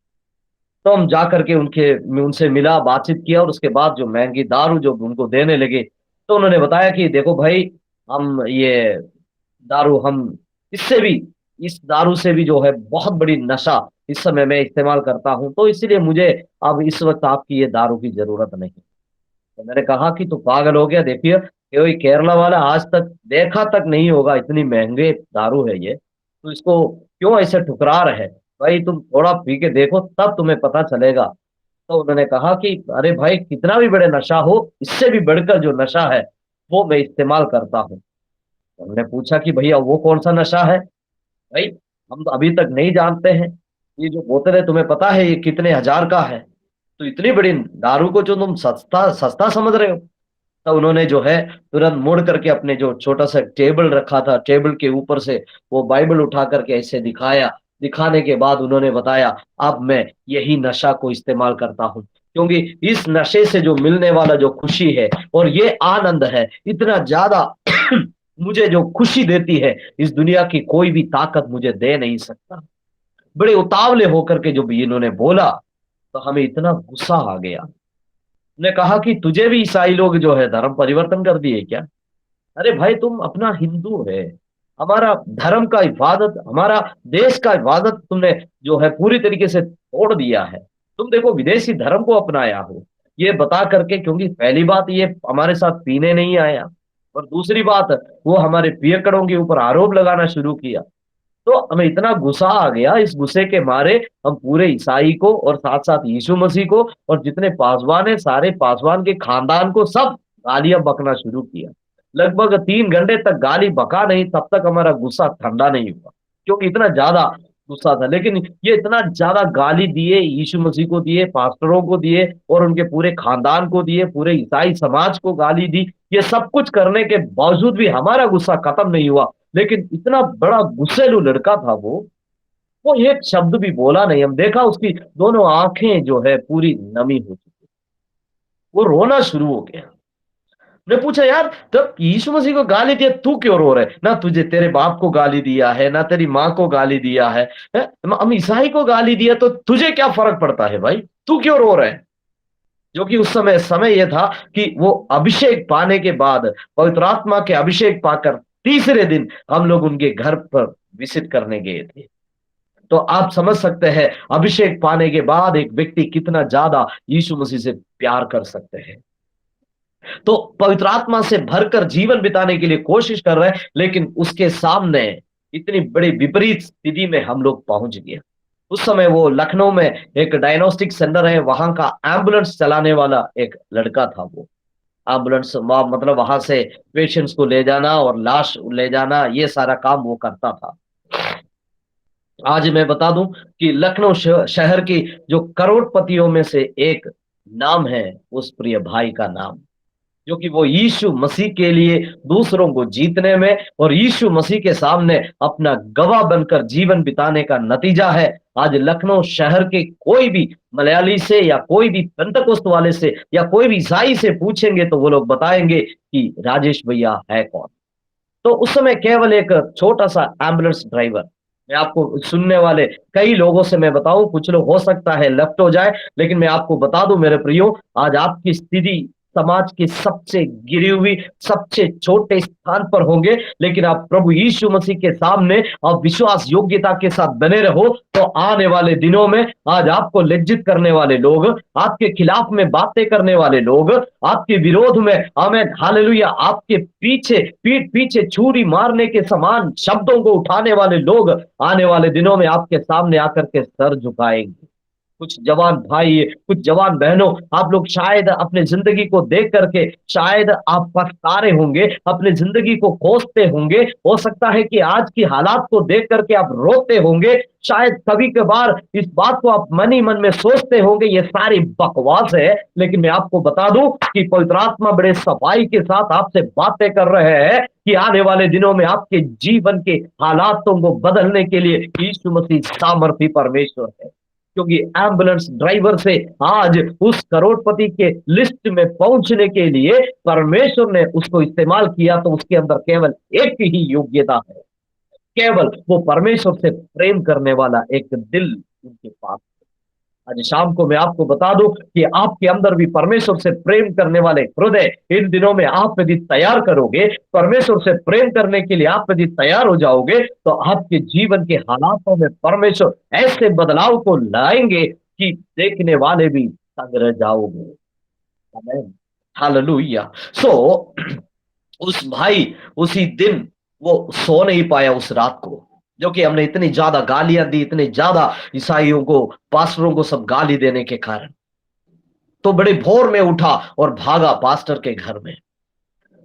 तो हम जा करके मैं उनसे मिला, बातचीत किया और उसके बाद जो महँगी दारू जो उनको देने लगे, तो उन्होंने बताया कि देखो भाई, हम ये दारू हम इससे भी इस दारू से भी जो है बहुत बड़ी नशा इस समय मैं इस्तेमाल करता हूँ, तो इसीलिए मुझे अब इस वक़्त आपकी ये दारू की ज़रूरत नहीं। तो मैंने कहा कि तू पागल हो गया, देखिए कोई केरला वाला आज तक देखा तक नहीं होगा, इतनी महँगे दारू है ये, तो इसको क्यों ऐसे ठुकरा रहे? भाई तुम थोड़ा पी के देखो तब तुम्हें पता चलेगा। तो उन्होंने कहा कि अरे भाई कितना भी बड़े नशा हो, इससे भी बढ़कर जो नशा है, वो मैं इस्तेमाल करता हूँ। तो हमने पूछा कि भैया वो कौन-सा नशा है? भाई हम तो अभी तक नहीं जानते हैं। ये जो बोतल है तुम्हें पता है ये कितने हज़ार का है? तो इतनी बड़ी दारू को जो तुम सस्ता सस्ता समझ रहे हो? तो उन्होंने जो है तुरंत मुड़ करके अपने जो छोटा-सा टेबल रखा था, टेबल के ऊपर से वो बाइबल उठा करके ऐसे दिखाया। दिखाने के बाद उन्होंने बताया, अब मैं यही नशा को इस्तेमाल करता हूँ। क्योंकि इस नशे से जो मिलने वाला जो खुशी है और ये आनंद है, इतना ज़्यादा मुझे जो खुशी देती है, इस दुनिया की कोई भी ताकत मुझे दे नहीं सकता। बड़े उतावले होकर के जब इन्होंने बोला, तो हमें इतना गुस्सा आ गया। ने कहा कि तुझे भी ईसाई लोग जो है धर्म परिवर्तन कर दिए क्या? अरे भाई तुम अपना हिंदू है, हमारा धर्म का इबादत, हमारा देश का इबादत तुमने जो है पूरी तरीके से तोड़ दिया है। तुम देखो विदेशी धर्म को अपनाया हो, ये बता करके क्योंकि पहली बात ये हमारे साथ पीने नहीं आया और दूसरी बात वो हमारे पियक्कड़ों के ऊपर आरोप लगाना शुरू किया। तो हमें इतना गुस्सा आ गया, इस गुस्से के मारे हम पूरे ईसाई को और साथ-साथ यीशु मसीह को और जितने पासवान हैं, सारे पासवान के खानदान को सब गालियाँ बकना शुरू किया। लगभग 3 घंटे तक गाली बका नहीं, तब तक हमारा गुस्सा ठंडा नहीं हुआ, क्योंकि इतना ज़्यादा गुस्सा था। लेकिन ये इतना ज़्यादा गाली दिए, यीशु मसीह को दिए, पास्टरों को दिए और उनके पूरे खानदान को दिए, पूरे ईसाई समाज को गाली दी। ये सब कुछ करने के बावजूद भी हमारा गुस्सा खत्म नहीं हुआ। लेकिन इतना बड़ा गुस्सैलू लड़का था वो एक शब्द भी बोला नहीं। हम देखा उसकी दोनों आँखें जो है पूरी नमी हो चुकी। वो रोना शुरू हो गया। मैंने पूछा यार तब यीशु मसीह को गाली दिया तू क्यों रो रहा है? ना तुझे तेरे बाप को गाली दिया है, ना तेरी माँ को गाली दिया है, हैं? हम ईसाई को गाली दिया तो तुझे क्या फ़र्क पड़ता है भाई? तू क्यों रो रहा है? जो कि उस समय ये था कि वो अभिषेक पाने के बाद, पवित्र आत्मा के अभिषेक पाकर तीसरे दिन हम लोग उनके घर पर विज़िट करने गए थे। तो आप समझ सकते हैं अभिषेक पाने के बाद एक व्यक्ति कितना ज़्यादा यीशु मसीह से प्यार कर सकते हैं। तो पवित्र आत्मा से भरकर जीवन बिताने के लिए कोशिश कर रहे हैं, लेकिन उसके सामने इतनी बड़ी विपरीत स्थिति में हम लोग पहुँच गए। उस समय वो लखनऊ में एक डायग्नोस्टिक सेंटर है, वहाँ का एम्बुलेंस चलाने वाला एक लड़का था वो। एम्बुलेंस मतलब वहाँ से पेशेंट्स को ले जाना और लाश ले जाना, ये सारा काम वो करता था। आज मैं बता दूं कि लखनऊ शहर की जो करोड़पतियों में से एक नाम है उस प्रिय भाई का नाम, जो कि वो यीशु मसीह के लिए दूसरों को जीतने में और यीशु मसीह के सामने अपना गवाह बनकर जीवन बिताने का नतीजा है। आज लखनऊ शहर के कोई भी मलयाली से या कोई भी पेंतकोस्त वाले से या कोई भी ईसाई से पूछेंगे तो वो लोग बताएंगे कि राजेश भैया है कौन। तो उस समय केवल एक छोटा-सा एम्बुलेंस ड्राइवर, मैं आपको सुनने वाले कई लोगों से मैं बताऊँ, कुछ लोग हो सकता है लेफ्ट हो जाए, लेकिन मैं आपको बता दूँ मेरे प्रियो, आज आपकी स्थिति समाज की सबसे गिरी हुई, सबसे छोटे स्थान पर होंगे, लेकिन आप प्रभु यीशु मसीह के सामने आप विश्वास योग्यता के साथ बने रहो, तो आने वाले दिनों में आज आपको लज्जित करने वाले लोग, आपके खिलाफ में बातें करने वाले लोग, आपके विरोध में आमीन हालेलुया आपके पीछे पीठ पीछे छुरी मारने के समान शब्दों को उठाने वाले लोग आने वाले दिनों में आपके सामने आकर के सर झुकाएंगे। कुछ जवान भाई, कुछ जवान बहनों, आप लोग शायद अपनी ज़िंदगी को देख कर के शायद आप पछता रहे होंगे, अपनी ज़िंदगी को कोसते होंगे। हो सकता है कि आज की हालात को देख कर के आप रोते होंगे। शायद कभी-कभार इस बात को आप मन ही मन में सोचते होंगे, ये सारी बकवास है। लेकिन मैं आपको बता दूँ कि पवित्र आत्मा बड़े सफाई के साथ आपसे बातें कर रहे हैं कि आने वाले दिनों में आपके जीवन के हालातों को बदलने के लिए यीशु मसीह सामर्थी परमेश्वर है। क्योंकि एम्बुलेंस ड्राइवर से आज उस करोड़पति के लिस्ट में पहुंचने के लिए परमेश्वर ने उसको इस्तेमाल किया, तो उसके अंदर केवल एक ही योग्यता है, केवल वो परमेश्वर से प्रेम करने वाला एक दिल उनके पास है। आज शाम को मैं आपको बता दूं कि आपके अंदर भी परमेश्वर से प्रेम करने वाले हृदय इन दिनों में आप यदि तैयार करोगे, परमेश्वर से प्रेम करने के लिए आप यदि तैयार हो जाओगे, तो आपके जीवन के हालातों में परमेश्वर ऐसे बदलाव को लाएंगे कि देखने वाले भी तंग रह जाओगे। आमीन। हालेलुया। सो उस भाई उसी दिन वो सो नहीं पाया उस रात को, जो कि हमने इतनी ज्यादा गालियां दी, इतनी ज्यादा ईसाइयों को, पास्टरों को सब गाली देने के कारण। तो बड़े भोर में उठा और भागा पास्टर के घर में।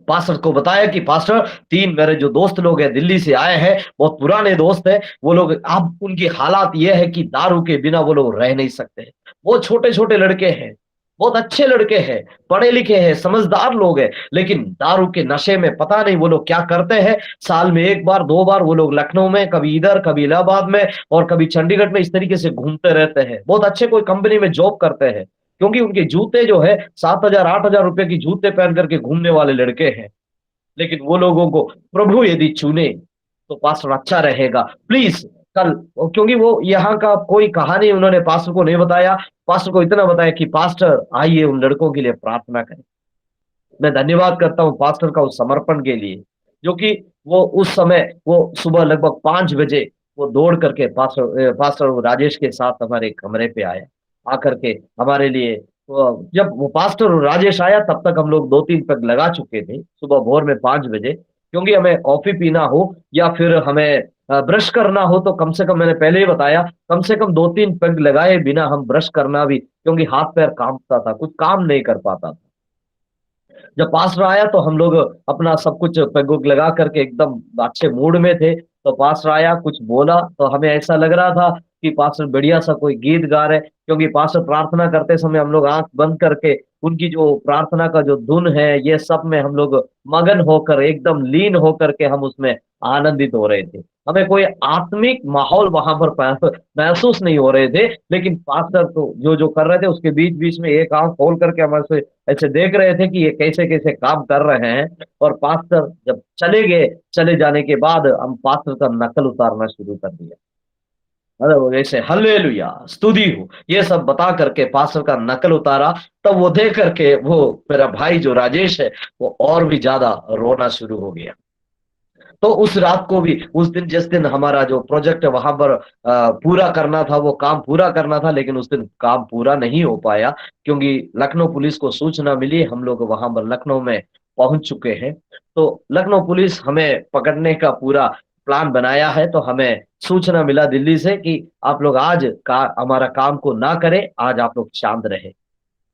पास्टर को बताया कि पास्टर, तीन मेरे जो दोस्त लोग हैं दिल्ली से आए हैं, बहुत पुराने दोस्त हैं, वो लोग, अब उनकी हालात ये है कि दारू के बिना वो लोग रह नहीं सकते। वो छोटे छोटे लड़के हैं, बहुत अच्छे लड़के हैं, पढ़े लिखे हैं, समझदार लोग हैं, लेकिन दारू के नशे में पता नहीं वो लोग क्या करते हैं। साल में एक बार दो बार वो लोग लखनऊ में, कभी इधर, कभी इलाहाबाद में और कभी चंडीगढ़ में इस तरीके से घूमते रहते हैं। बहुत अच्छे कोई कंपनी में जॉब करते हैं, क्योंकि उनके जूते जो है 7,000 8,000 रुपए की जूते पहन करके घूमने वाले लड़के हैं। लेकिन वो लोगों को प्रभु यदि चुने तो पास्टर अच्छा रहेगा, प्लीज कल। क्योंकि वो यहाँ का कोई कहानी उन्होंने पास्टर को नहीं बताया, पास्टर को इतना बताया कि पास्टर आइए उन लड़कों के लिए प्रार्थना करें। मैं धन्यवाद करता हूँ पास्टर का उस समर्पण के लिए, जो कि वो उस समय वो सुबह लगभग 5 बजे वो दौड़ करके पास्टर राजेश के साथ हमारे कमरे पे आया। आकर के हमारे लिए, जब वो पास्टर और राजेश आया तब तक हम लोग 2-3 पैग लगा चुके थे सुबह भोर में 5 बजे। क्योंकि हमें कॉफी पीना हो या फिर हमें ब्रश करना हो तो कम से कम, मैंने पहले ही बताया, कम से कम 2-3 पैग लगाए बिना हम ब्रश करना भी, क्योंकि हाथ पैर कांपता था, कुछ काम नहीं कर पाता था। जब पास्टर आया तो हम लोग अपना सब कुछ पैग वैग लगा करके एकदम अच्छे मूड में थे। तो पास्टर आया, कुछ बोला तो हमें ऐसा लग रहा था कि पास्टर बढ़िया सा कोई गीत गा रहे, क्योंकि पास्टर प्रार्थना करते समय हम लोग आंख बंद करके उनकी जो प्रार्थना का जो धुन है ये सब में हम लोग मगन होकर, एकदम लीन होकर के हम उसमें आनंदित हो रहे थे। हमें कोई आत्मिक माहौल वहां पर महसूस नहीं हो रहे थे, लेकिन पास्टर तो जो जो कर रहे थे उसके बीच बीच में एक आंख खोल करके हमारे ऐसे देख रहे थे कि ये कैसे कैसे काम कर रहे हैं। और पास्टर जब चले गए, चले जाने के बाद हम पास्टर का नकल उतारना शुरू कर दिया। अरे वो जैसे हल्लेलुया, स्तुति हो, ये सब बता करके पास्टर का नकल उतारा। तब वो देख करके वो मेरा भाई जो राजेश है वो और भी ज्यादा रोना शुरू हो गया। तो उस रात को भी, उस दिन जिस दिन हमारा जो प्रोजेक्ट है वहां पर पूरा करना था, वो काम पूरा करना था, लेकिन उस दिन काम पूरा नहीं हो पाया, क्योंकि लखनऊ पुलिस को सूचना मिली, हम लोग वहां पर लखनऊ में पहुंच चुके हैं। तो लखनऊ पुलिस हमें पकड़ने का पूरा प्लान बनाया है। तो हमें सूचना मिला दिल्ली से कि आप लोग आज का हमारा काम को ना करें, आज आप लोग शांत रहे।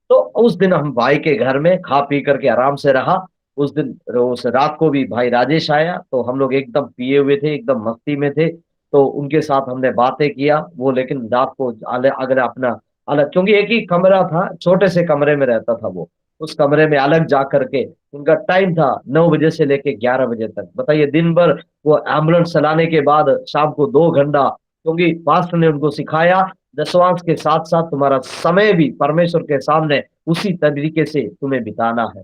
तो उस दिन हम भाई के घर में खा पी करके आराम से रहा। उस दिन, उस रात को भी भाई राजेश आया तो हम लोग एकदम पिए हुए थे, एकदम मस्ती में थे। तो उनके साथ हमने बातें किया वो, लेकिन रात को अगर अपना अलग, क्योंकि एक ही कमरा था, छोटे से कमरे में रहता था वो, उस कमरे में अलग जा करके उनका टाइम था 9 बजे से लेके 11 बजे तक। बताइए, दिन भर वो एम्बुलेंस चलाने के बाद शाम को 2 घंटा, क्योंकि पास्टर ने उनको सिखाया दशवांश के साथ साथ तुम्हारा समय भी परमेश्वर के सामने उसी तरीके से तुम्हें बिताना है।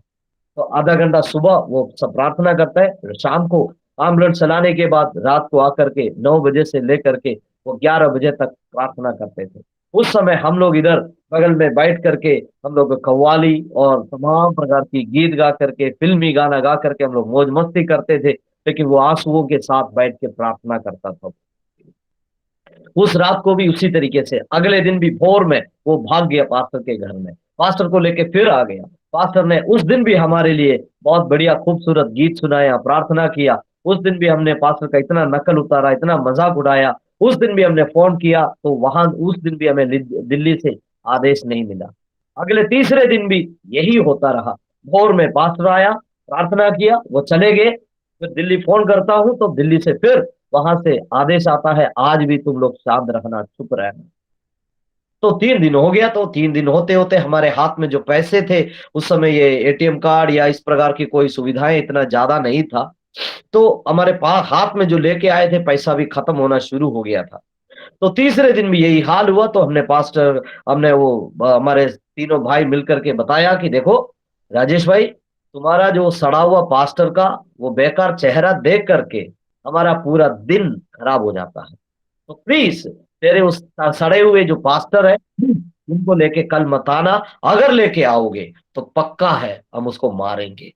तो आधा घंटा सुबह वो सब प्रार्थना करता है, फिर शाम को एम्बुलेंस चलाने के बाद रात को आकर के 9 बजे से लेकर के वो 11 बजे तक प्रार्थना करते थे। उस समय हम लोग इधर बगल में बैठ करके हम लोग कव्वाली और तमाम प्रकार की गीत गा करके, फिल्मी गाना गा करके हम लोग मौज मस्ती करते थे। लेकिन वो आंसुओं के साथ बैठ के प्रार्थना करता था। उस रात को भी उसी तरीके से अगले दिन भी भोर में वो भाग गया पास्टर के घर में, पास्टर को लेके फिर आ गया। पास्टर ने उस दिन भी हमारे लिए बहुत बढ़िया खूबसूरत गीत सुनाया, प्रार्थना किया। उस दिन भी हमने पास्टर का इतना नकल उतारा, इतना मजाक उड़ाया। उस दिन भी हमने फोन किया तो वहां उस दिन भी हमें दिल्ली से आदेश नहीं मिला। अगले तीसरे दिन भी यही होता रहा। भोर में पास्टर आया, प्रार्थना किया, वो चले गए। फिर दिल्ली फोन करता हूं तो दिल्ली से फिर वहां से आदेश आता है, आज भी तुम लोग शांत रहना, चुप रहना। तो 3 दिन हो गया। तो 3 दिन होते होते हमारे हाथ में जो पैसे थे, उस समय ये एटीएम कार्ड या इस प्रकार की कोई सुविधाएं इतना ज्यादा नहीं था। तो हमारे पास हाथ में जो लेके आए थे पैसा भी खत्म होना शुरू हो गया था। तो तीसरे दिन भी यही हाल हुआ। तो हमने वो हमारे तीनों भाई मिलकर के बताया कि देखो राजेश भाई, तुम्हारा जो सड़ा हुआ पास्टर का वो बेकार चेहरा देख करके हमारा पूरा दिन खराब हो जाता है। तो प्लीज तेरे उस सड़े हुए जो पास्टर है उनको लेके कल मत आना, अगर लेके आओगे तो पक्का है हम उसको मारेंगे।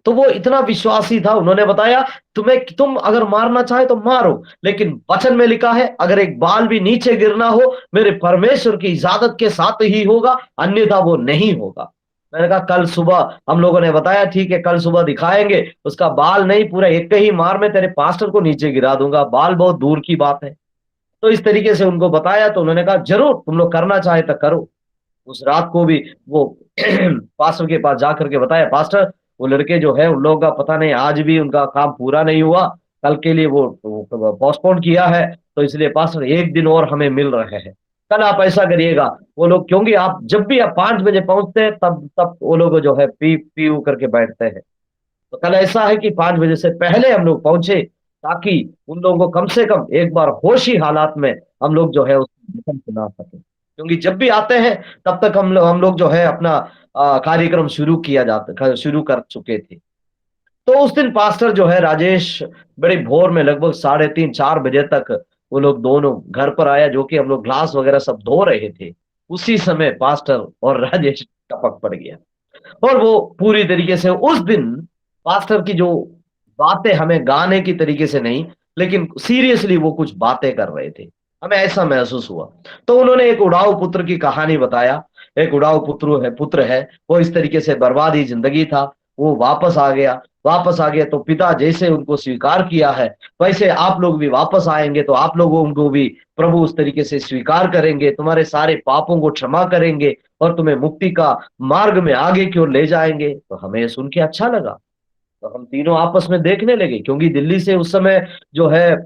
तो वो इतना विश्वासी था, उन्होंने बताया तुम अगर मारना चाहे तो मारो, लेकिन वचन में लिखा है अगर एक बाल भी नीचे गिरना हो मेरे परमेश्वर की इजाजत के साथ ही होगा, अन्यथा वो नहीं होगा। मैंने कहा कल सुबह, हम लोगों ने बताया ठीक है कल सुबह दिखाएंगे, उसका बाल नहीं पूरा एक ही मार में तेरे पास्टर को नीचे गिरा दूंगा, बाल बहुत दूर की बात है। तो इस तरीके से उनको बताया, तो उन्होंने कहा जरूर तुम लोग करना चाहे तो करो। उस रात को भी वो पास्टर के पास जाकर के बताया, पास्टर वो लड़के जो है उन लोगों का पता नहीं आज भी उनका काम पूरा नहीं हुआ, कल के लिए वो पोस्टपोन किया है, तो इसलिए पास्टर एक दिन और हमें मिल रहे हैं। कल आप ऐसा करिएगा, वो लोग क्योंकि आप जब भी आप 5 बजे पहुंचते हैं तब तब वो लोग जो है पी पी ऊ करके बैठते हैं। तो कल ऐसा है कि 5 बजे से पहले हम लोग पहुंचे, ताकि उन लोगों को कम से कम एक बार होशी हालात में हम लोग जो है उसको वचन सुना सके, क्योंकि जब भी आते हैं तब तक हम लोग जो है अपना कार्यक्रम शुरू कर चुके थे। तो उस दिन पास्टर जो है राजेश बड़े भोर में लगभग 3:30 4 बजे तक वो लोग दोनों घर पर आया, जो कि हम लोग ग्लास वगैरह सब धो रहे थे। उसी समय पास्टर और राजेश टपक पड़ गया, और वो पूरी तरीके से उस दिन पास्टर की जो बातें हमें गाने की तरीके से नहीं, लेकिन सीरियसली वो कुछ बातें कर रहे थे, हमें ऐसा महसूस हुआ। तो उन्होंने एक उड़ाऊ पुत्र की कहानी बताया। एक उड़ाऊ पुत्र है, वो इस तरीके से बर्बादी जिंदगी था, वो वापस आ गया तो पिता जैसे उनको स्वीकार किया है, वैसे आप लोग भी वापस आएंगे तो आप लोगों को भी प्रभु उस तरीके से स्वीकार करेंगे, तुम्हारे सारे पापों को क्षमा करेंगे और तुम्हें मुक्ति का मार्ग में आगे की ओर ले जाएंगे। तो हमें ये सुन के अच्छा लगा, तो हम तीनों आपस में देखने लगे, क्योंकि दिल्ली से उस समय जो है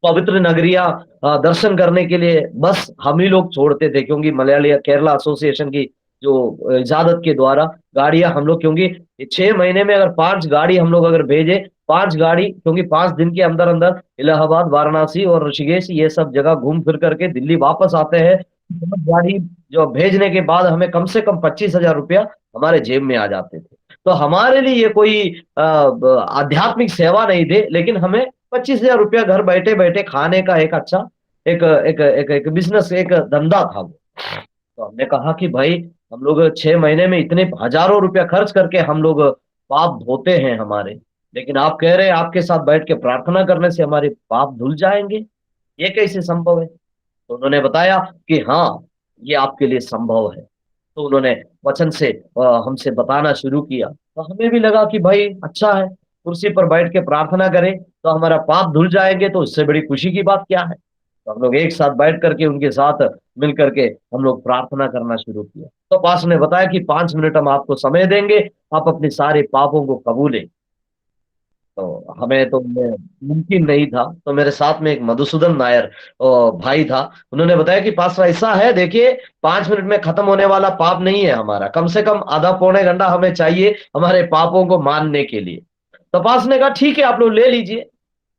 पवित्र नगरिया दर्शन करने के लिए बस हम ही लोग छोड़ते थे, क्योंकि मलयाली केरला एसोसिएशन की जो इजाजत के द्वारा गाड़ियां हम लोग, क्योंकि 6 महीने में अगर 5 गाड़ी हम लोग अगर भेजे, 5 गाड़ी, क्योंकि 5 दिन के अंदर अंदर इलाहाबाद वाराणसी और ऋषिकेश ये सब जगह घूम फिर करके दिल्ली वापस आते हैं, 5 गाड़ी जो भेजने के बाद हमें कम से कम 25,000 रुपया हमारे जेब में आ जाते थे। तो हमारे लिए ये कोई आध्यात्मिक सेवा नहीं थे, लेकिन हमें 25,000 रुपया घर बैठे बैठे खाने का एक अच्छा एक बिजनेस, एक धंधा था वो। तो हमने कहा कि भाई हम लोग 6 महीने में इतने हजारों रुपया खर्च करके हम लोग पाप धोते हैं हमारे, लेकिन आप कह रहे हैं आपके साथ बैठ के प्रार्थना करने से हमारे पाप धुल जाएंगे, ये कैसे संभव है? तो उन्होंने बताया कि हाँ, ये आपके लिए संभव है। तो उन्होंने वचन से हमसे बताना शुरू किया, तो हमें भी लगा कि भाई अच्छा है, कुर्सी पर बैठ के प्रार्थना करें तो हमारा पाप धुल जाएंगे, तो इससे बड़ी खुशी की बात क्या है। तो हम लोग एक साथ बैठ करके उनके साथ मिल करके हम लोग प्रार्थना करना शुरू किया। तो पास ने बताया कि 5 मिनट हम आपको समय देंगे, आप अपने सारे पापों को कबूलें। तो हमें तो मुमकिन नहीं था, तो मेरे साथ में एक मधुसूदन नायर भाई था, उन्होंने बताया कि पास ऐसा है, देखिए 5 मिनट में खत्म होने वाला पाप नहीं है हमारा, कम से कम आधा पौने घंटा हमें चाहिए हमारे पापों को मानने के लिए। तो पास ने कहा ठीक है आप लोग ले लीजिए।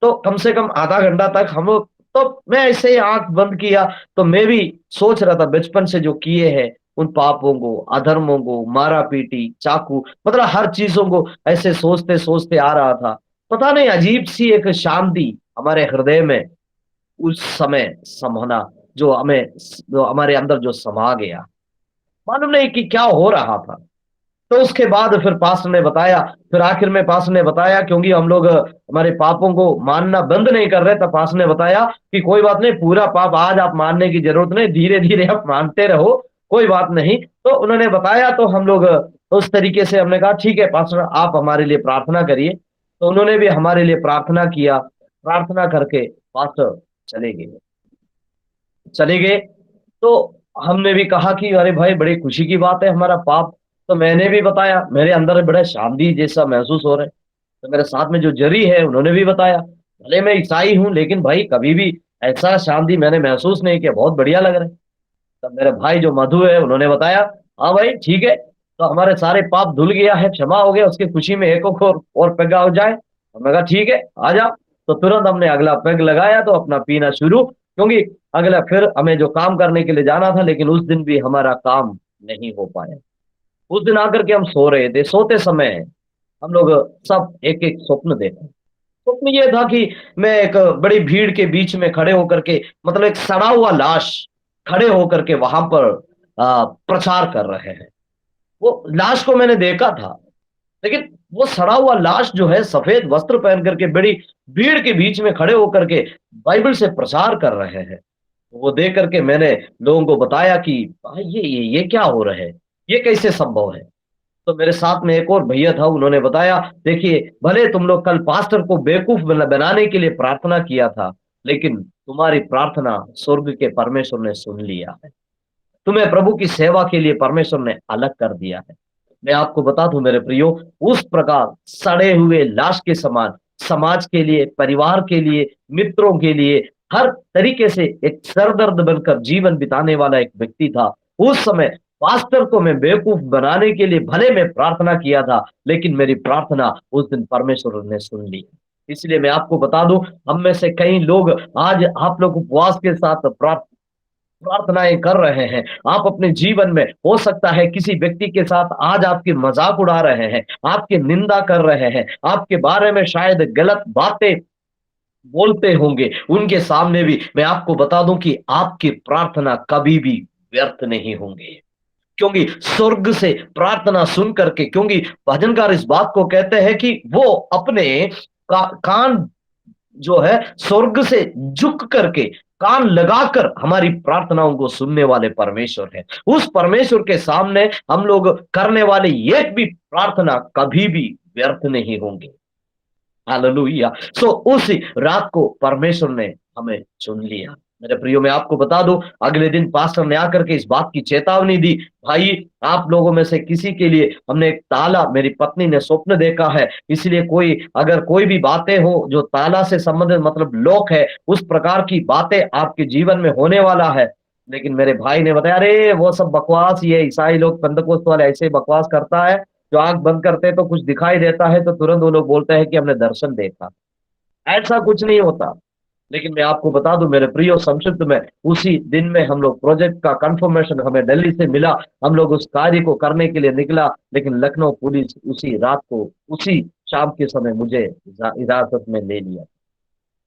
तो कम से कम आधा घंटा तक हम लोग, तो मैं ऐसे ही आंख बंद किया, तो मैं भी सोच रहा था बचपन से जो किए हैं उन पापों को, अधर्मों को, मारा पीटी, चाकू, मतलब हर चीजों को ऐसे सोचते सोचते आ रहा था। पता नहीं अजीब सी एक शांति हमारे हृदय में उस समय समाना, जो हमारे अंदर जो समा गया, मालूम नहीं कि क्या हो रहा था। तो उसके बाद फिर पास्टर ने बताया, फिर आखिर में पास्टर ने बताया, क्योंकि हम लोग हमारे पापों को मानना बंद नहीं कर रहे, तब पास्टर ने बताया कि कोई बात नहीं, पूरा पाप आज आप मानने की जरूरत नहीं, धीरे धीरे आप मानते रहो, कोई बात नहीं। तो उन्होंने बताया, तो हम लोग उस तरीके से हमने कहा ठीक है पास्टर आप हमारे लिए प्रार्थना करिए। तो उन्होंने भी हमारे लिए प्रार्थना किया, प्रार्थना करके पास्टर चले गए। चले गए तो हमने भी कहा कि अरे भाई बड़ी खुशी की बात है हमारा पाप, तो मैंने भी बताया मेरे अंदर बड़ा शांति जैसा महसूस हो रहा है। तो मेरे साथ में जो जरी है उन्होंने भी बताया, भले मैं ईसाई हूँ लेकिन भाई कभी भी ऐसा शांति मैंने महसूस नहीं किया, बहुत बढ़िया लग रहा है। तब मेरे भाई जो मधु है उन्होंने बताया हाँ भाई ठीक है, तो हमारे सारे पाप धुल गया है, क्षमा हो गया, उसकी खुशी में एक और पेगा हो जाए। हमने कहा ठीक है आ जाओ। तो तुरंत हमने अगला पेग लगाया तो अपना पीना शुरू, क्योंकि अगला फिर हमें जो काम करने के लिए जाना था, लेकिन उस दिन भी हमारा काम नहीं हो पाया। उस दिन आकर के हम सो रहे थे, सोते समय हम लोग सब एक एक स्वप्न देखे। स्वप्न ये था कि मैं एक बड़ी भीड़ के बीच में खड़े होकर के, मतलब एक सड़ा हुआ लाश खड़े होकर के वहां पर प्रचार कर रहे हैं। वो लाश को मैंने देखा था, लेकिन वो सड़ा हुआ लाश जो है सफेद वस्त्र पहन करके बड़ी भीड़ के बीच में खड़े होकर के बाइबल से प्रचार कर रहे हैं। वो देख करके मैंने लोगों को बताया कि भाई ये क्या हो रहा है, ये कैसे संभव है। तो मेरे साथ में एक और भैया था, उन्होंने बताया, देखिए भले तुम लोग कल पास्टर को बेवकूफ बनाने के लिए प्रार्थना किया था, लेकिन तुम्हारी प्रार्थना स्वर्ग के परमेश्वर ने सुन लिया है। तुम्हें प्रभु की सेवा के लिए परमेश्वर ने अलग कर दिया है। मैं आपको बता दूं मेरे प्रियो, उस प्रकार सड़े हुए लाश के समान समाज के लिए, परिवार के लिए, मित्रों के लिए, हर तरीके से एक सरदर्द बनकर जीवन बिताने वाला एक व्यक्ति था। उस समय पास्टर को मैं बेवकूफ बनाने के लिए भले मैं प्रार्थना किया था, लेकिन मेरी प्रार्थना उस दिन परमेश्वर ने सुन ली। इसलिए मैं आपको बता दूं, हम में से कई लोग आज आप लोग उपवास के साथ प्रार्थनाएं कर रहे हैं। आप अपने जीवन में हो सकता है किसी व्यक्ति के साथ आज आपकी मजाक उड़ा रहे हैं, आपकी निंदा कर रहे हैं, आपके बारे में शायद गलत बातें बोलते होंगे, उनके सामने भी मैं आपको बता दूं कि आपकी प्रार्थना कभी भी व्यर्थ नहीं होंगे। क्योंकि स्वर्ग से प्रार्थना सुन करके, क्योंकि भजनकार इस बात को कहते हैं कि वो अपने कान जो है स्वर्ग से झुक करके, कान लगाकर हमारी प्रार्थनाओं को सुनने वाले परमेश्वर है। उस परमेश्वर के सामने हम लोग करने वाले एक भी प्रार्थना कभी भी व्यर्थ नहीं होंगे। हालेलुया। सो उस रात को परमेश्वर ने हमें चुन लिया। मेरे प्रियो, मैं आपको बता दूं, अगले दिन पास्टर ने आकर के इस बात की चेतावनी दी, भाई आप लोगों में से किसी के लिए हमने एक ताला, मेरी पत्नी ने स्वप्न देखा है, इसलिए अगर कोई भी बातें हो जो ताला से संबंधित मतलब लॉक है, उस प्रकार की बातें आपके जीवन में होने वाला है। लेकिन मेरे भाई ने बताया, अरे वो सब बकवास, ये ईसाई लोग पेंतकोस्त वाले ऐसे बकवास करता है, जो आंख बंद करते हैं तो कुछ दिखाई देता है तो तुरंत वो लोग बोलते हैं कि हमने दर्शन देखा। ऐसा कुछ नहीं होता। लेकिन मैं आपको बता दूं मेरे प्रियो, संक्षिप्त में उसी दिन में हम लोग प्रोजेक्ट का कंफर्मेशन हमें दिल्ली से मिला, हम लोग उस कार्य को करने के लिए निकला, लेकिन लखनऊ पुलिस उसी रात को, उसी शाम के समय मुझे हिरासत में ले लिया।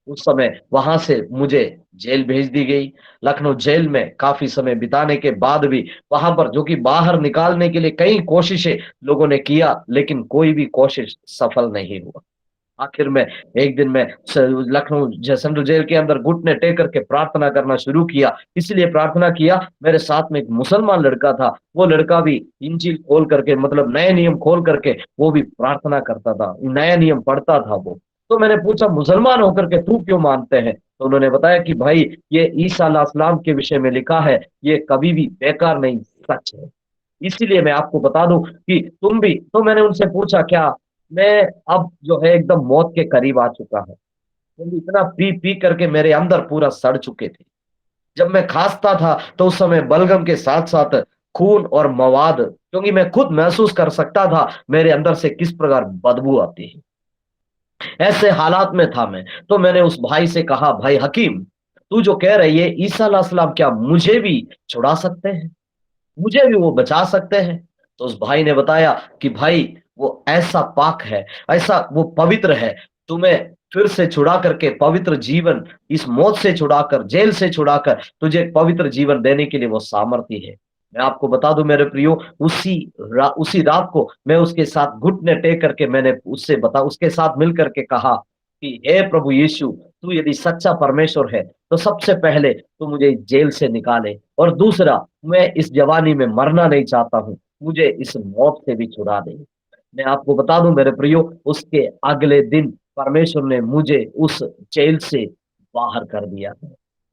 उस समय वहां से मुझे जेल भेज दी गई। लखनऊ जेल में काफी समय बिताने के बाद भी वहां पर, जो कि बाहर निकालने के लिए कई कोशिशें लोगों ने किया, लेकिन कोई भी कोशिश सफल नहीं हुआ। आखिर में एक दिन में लखनऊ सेंट्रल जेल के अंदर घुटने टेक करके प्रार्थना करना शुरू किया। इसलिए प्रार्थना किया, मेरे साथ में एक मुसलमान लड़का था, वो लड़का भी इंजील खोल करके, मतलब नए नियम खोल करके वो भी प्रार्थना करता था, नया नियम पढ़ता था वो। तो मैंने पूछा, मुसलमान होकर के तू क्यों मानते हैं? तो उन्होंने बताया कि भाई ये ईसा अलैहिस्सलाम के विषय में लिखा है, ये कभी भी बेकार नहीं, सच है। इसीलिए मैं आपको बता दूं कि तुम भी। तो मैंने उनसे पूछा, क्या मैं अब जो है एकदम मौत के करीब आ चुका है, क्योंकि इतना पी पी करके मेरे अंदर पूरा सड़ चुके थे। जब मैं खांसता था तो उस समय बलगम के साथ साथ खून और मवाद, क्योंकि मैं खुद महसूस कर सकता था मेरे अंदर से किस प्रकार बदबू आती है। ऐसे हालात में था मैं। तो मैंने उस भाई से कहा, भाई हकीम, तू जो कह रही है ईसा अलैहिस्सलाम क्या मुझे भी छुड़ा सकते हैं, मुझे भी वो बचा सकते हैं? तो उस भाई ने बताया कि भाई वो ऐसा पाक है, ऐसा वो पवित्र है, तुम्हें फिर से छुड़ा करके पवित्र जीवन, इस मौत से छुड़ाकर, जेल से छुड़ाकर तुझे एक पवित्र जीवन देने के लिए वो सामर्थ्य है। मैं आपको बता दूं मेरे प्रियो, उसी रात को मैं उसके साथ घुटने टेक करके मैंने उसके साथ मिल करके कहा कि हे प्रभु यीशु, तू यदि सच्चा परमेश्वर है तो सबसे पहले तू मुझे इस जेल से निकाले, और दूसरा, मैं इस जवानी में मरना नहीं चाहता हूँ, मुझे इस मौत से भी छुड़ा दे। मैं आपको बता दूं मेरे प्रियो, उसके अगले दिन परमेश्वर ने मुझे उस जेल से बाहर कर दिया।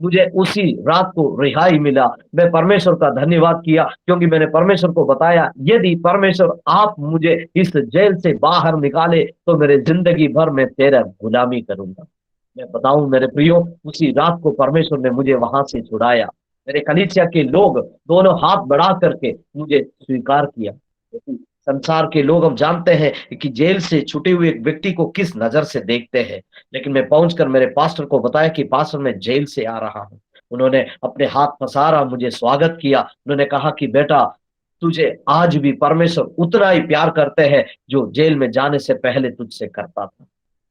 मुझे उसी रात को रिहाई मिला। मैं परमेश्वर का धन्यवाद किया, क्योंकि मैंने परमेश्वर को बताया, यदि परमेश्वर आप मुझे इस जेल से बाहर निकाले तो मेरे जिंदगी भर मैं तेरा गुलामी करूंगा। मैं बताऊं मेरे प्रियो, उसी रात को परमेश्वर ने मुझे वहां से छुड़ाया। मेरे कलीसिया के लोग दोनों हाथ बढ़ा करके मुझे स्वीकार किया, क्योंकि संसार के लोग, हम जानते हैं कि जेल से छूटे हुए एक व्यक्ति को किस नजर से देखते हैं। लेकिन मैं पहुंचकर मेरे पास्टर को बताया कि पास्टर मैं जेल से आ रहा हूं। उन्होंने अपने हाथ पसारा, मुझे स्वागत किया। उन्होंने कहा कि बेटा, तुझे आज भी परमेश्वर उतना ही प्यार करते हैं जो जेल में जाने से पहले तुझसे करता था।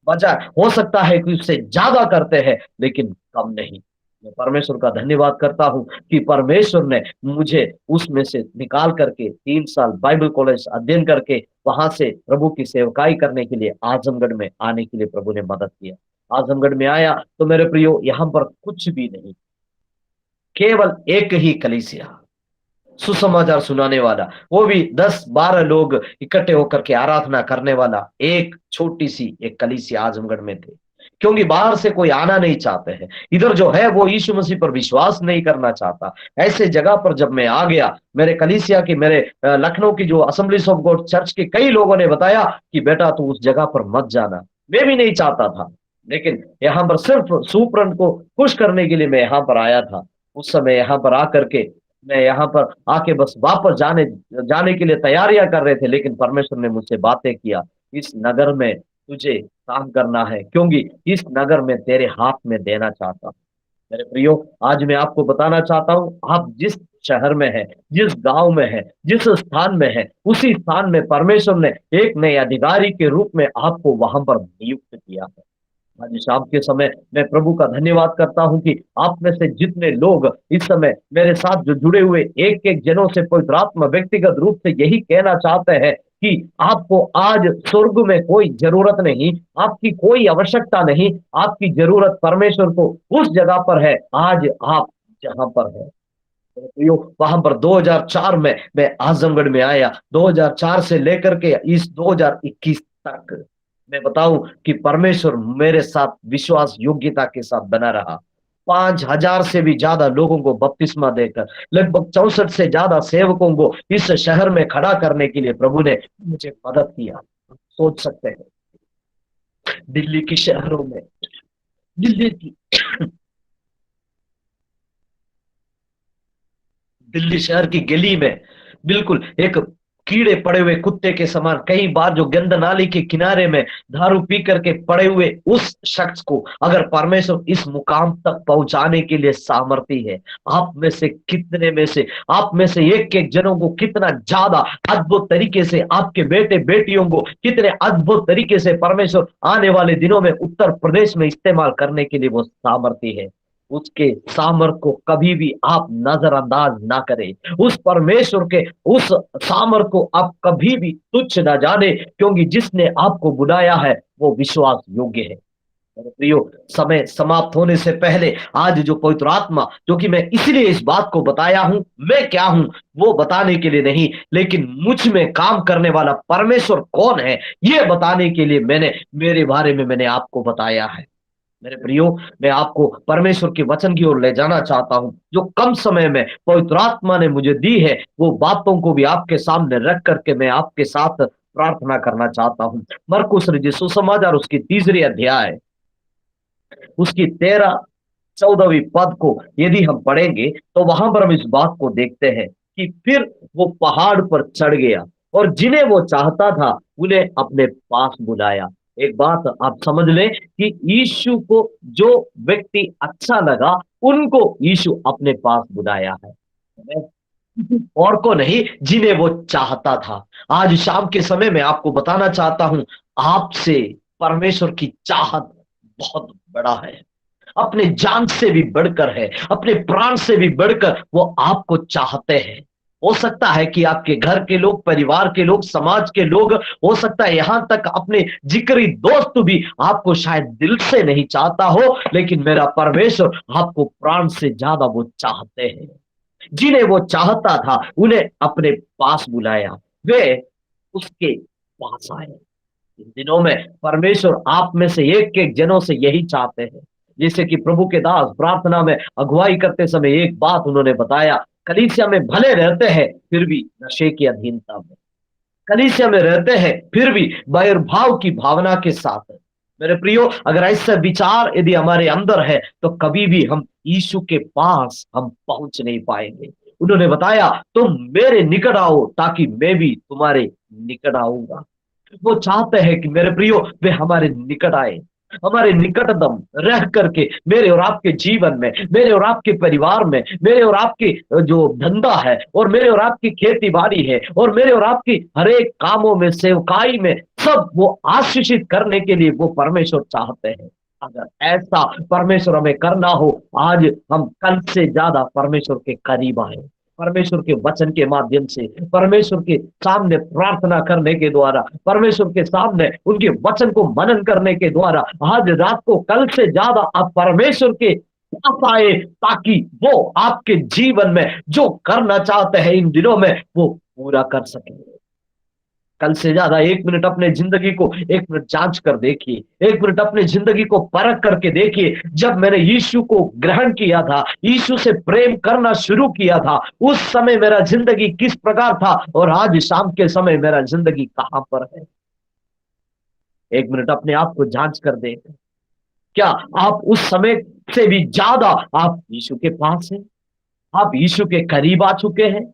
वजह हो सकता है कि उससे ज्यादा करते हैं, लेकिन कम नहीं। मैं परमेश्वर का धन्यवाद करता हूँ कि परमेश्वर ने मुझे उसमें से निकाल करके 3 साल बाइबल कॉलेज अध्ययन करके वहां से प्रभु की सेवकाई करने के लिए आजमगढ़ में आने के लिए प्रभु ने मदद किया। आजमगढ़ में आया तो मेरे प्रियो यहाँ पर कुछ भी नहीं, केवल एक ही कलीसिया, सुसमाचार सुनाने वाला, वो भी 10-12 लोग इकट्ठे होकर के आराधना करने वाला एक छोटी सी एक कलीसिया आजमगढ़ में थे। क्योंकि बाहर से कोई आना नहीं चाहते हैं, इधर जो है वो यीशु मसीह पर विश्वास नहीं करना चाहता। ऐसे जगह पर जब मैं आ गया, मेरे कलीसिया की, मेरे लखनऊ की जो असेंबलीज ऑफ गॉड चर्च के कई लोगों ने बताया कि बेटा तू उस जगह पर मत जाना। मैं भी नहीं चाहता था, लेकिन यहाँ पर सिर्फ सुप्रंट को खुश करने के लिए मैं यहाँ पर आया था। उस समय यहाँ पर आकर के मैं यहाँ पर आके बस वापस जाने जाने के लिए तैयारियां कर रहे थे, लेकिन परमेश्वर ने मुझसे बातें किया, इस नगर में तुझे काम करना है, क्योंकि इस नगर में तेरे हाथ में देना चाहता हूं। मेरे प्रियो, आज मैं आपको बताना चाहता हूँ, आप जिस शहर में है, जिस गांव में है, जिस स्थान में है, उसी स्थान में परमेश्वर ने एक नए अधिकारी के रूप में आपको वहां पर नियुक्त किया है। आज शाम के समय मैं प्रभु का धन्यवाद करता हूं कि आप में से जितने लोग इस समय मेरे साथ जो जुड़े हुए एक एक जनों से पवित्र आत्मा व्यक्तिगत रूप से यही कहना चाहते हैं कि आपको आज स्वर्ग में कोई जरूरत नहीं, आपकी कोई आवश्यकता नहीं, आपकी जरूरत परमेश्वर को उस जगह पर है, आज आप जहां पर है। तो वहां पर 2004 में मैं आजमगढ़ में आया। 2004 से लेकर के इस 2021 तक मैं बताऊं कि परमेश्वर मेरे साथ विश्वास योग्यता के साथ बना रहा। 5,000 से भी ज्यादा लोगों को बपतिस्मा देकर, लगभग 64 से ज्यादा सेवकों को इस शहर में खड़ा करने के लिए प्रभु ने मुझे मदद किया। सोच सकते हैं, दिल्ली की शहरों में, दिल्ली की दिल्ली शहर की गली में बिल्कुल एक कीड़े पड़े हुए कुत्ते के समान, कई बार जो गंद नाली के किनारे में दारू पी करके पड़े हुए उस शख्स को अगर परमेश्वर इस मुकाम तक पहुंचाने के लिए सामर्थ्य है, आप में से कितने में से, आप में से एक एक जनों को कितना ज्यादा अद्भुत तरीके से, आपके बेटे बेटियों को कितने अद्भुत तरीके से परमेश्वर आने वाले दिनों में उत्तर प्रदेश में इस्तेमाल करने के लिए वो सामर्थ्य है। उसके सामर्थ को कभी भी आप नजरअंदाज ना करें। उस परमेश्वर के उस सामर्थ को आप कभी भी तुच्छ ना जाने, क्योंकि जिसने आपको बुलाया है वो विश्वास योग्य है। मेरे प्रियो, समय समाप्त होने से पहले आज जो पवित्र आत्मा, जो कि मैं इसलिए इस बात को बताया हूं, मैं क्या हूं वो बताने के लिए नहीं, लेकिन मुझ में काम करने वाला परमेश्वर कौन है ये बताने के लिए मैंने मेरे बारे में मैंने आपको बताया है। मेरे प्रियो, मैं आपको परमेश्वर के वचन की ओर ले जाना चाहता हूं, जो कम समय में पवित्र आत्मा ने मुझे दी है, वो बातों को भी आपके सामने रख करके मैं आपके साथ प्रार्थना करना चाहता हूं। मरकुस रचित सुसमाचार उसकी 3री अध्याय, उसकी 13-14वीं पद को यदि हम पढ़ेंगे तो वहां पर हम इस बात को देखते हैं कि फिर वो पहाड़ पर चढ़ गया और जिन्हें वो चाहता था उन्हें अपने पास बुलाया। एक बात आप समझ लें कि यीशु को जो व्यक्ति अच्छा लगा उनको यीशु अपने पास बुलाया है, और को नहीं, जिन्हें वो चाहता था। आज शाम के समय में आपको बताना चाहता हूं, आपसे परमेश्वर की चाहत बहुत बड़ा है, अपने जान से भी बढ़कर है, अपने प्राण से भी बढ़कर वो आपको चाहते हैं। हो सकता है कि आपके घर के लोग, परिवार के लोग, समाज के लोग, हो सकता है यहां तक अपने जिगरी दोस्त भी आपको शायद दिल से नहीं चाहता हो, लेकिन मेरा परमेश्वर आपको प्राण से ज्यादा वो चाहते हैं। जिन्हें वो चाहता था उन्हें अपने पास बुलाया, वे उसके पास आए। इन दिनों में परमेश्वर आप में से एक एक जनों से यही चाहते हैं। जैसे कि प्रभु के दास प्रार्थना में अगुवाई करते समय एक बात उन्होंने बताया, कलीसिया में भले रहते हैं फिर भी नशे की अधीनता में, कलीसिया में रहते हैं फिर भी बहिर्भाव की भावना के साथ। मेरे प्रियो, अगर ऐसा विचार यदि हमारे अंदर है तो कभी भी हम यीशु के पास हम पहुंच नहीं पाएंगे। उन्होंने बताया, तुम मेरे निकट आओ ताकि मैं भी तुम्हारे निकट आऊंगा। वो चाहते हैं कि मेरे प्रियो वे हमारे निकट आए, हमारे निकटतम रह करके मेरे और आपके जीवन में, मेरे और आपके परिवार में, मेरे और आपके जो धंधा है और मेरे और आपकी खेती बाड़ी है और मेरे और आपकी हर एक कामों में, सेवकाई में, सब वो आशीषित करने के लिए वो परमेश्वर चाहते हैं। अगर ऐसा परमेश्वर हमें करना हो, आज हम कल से ज्यादा परमेश्वर के करीब आए, परमेश्वर के वचन के माध्यम से, परमेश्वर के सामने प्रार्थना करने के द्वारा, परमेश्वर के सामने उनके वचन को मनन करने के द्वारा, आज रात को कल से ज्यादा आप परमेश्वर के पास आए, ताकि वो आपके जीवन में जो करना चाहते हैं इन दिनों में वो पूरा कर सके। कल से ज्यादा 1 मिनट अपने जिंदगी को 1 मिनट जांच कर देखिए, 1 मिनट अपने जिंदगी को परख करके देखिए। जब मैंने यीशु को ग्रहण किया था, यीशु से प्रेम करना शुरू किया था, उस समय मेरा जिंदगी किस प्रकार था और आज शाम के समय मेरा जिंदगी कहां पर है। 1 मिनट अपने आप को जांच कर दें। क्या आप उस समय से भी ज्यादा आप यीशु के पास हैं? आप यीशु के करीब आ चुके हैं?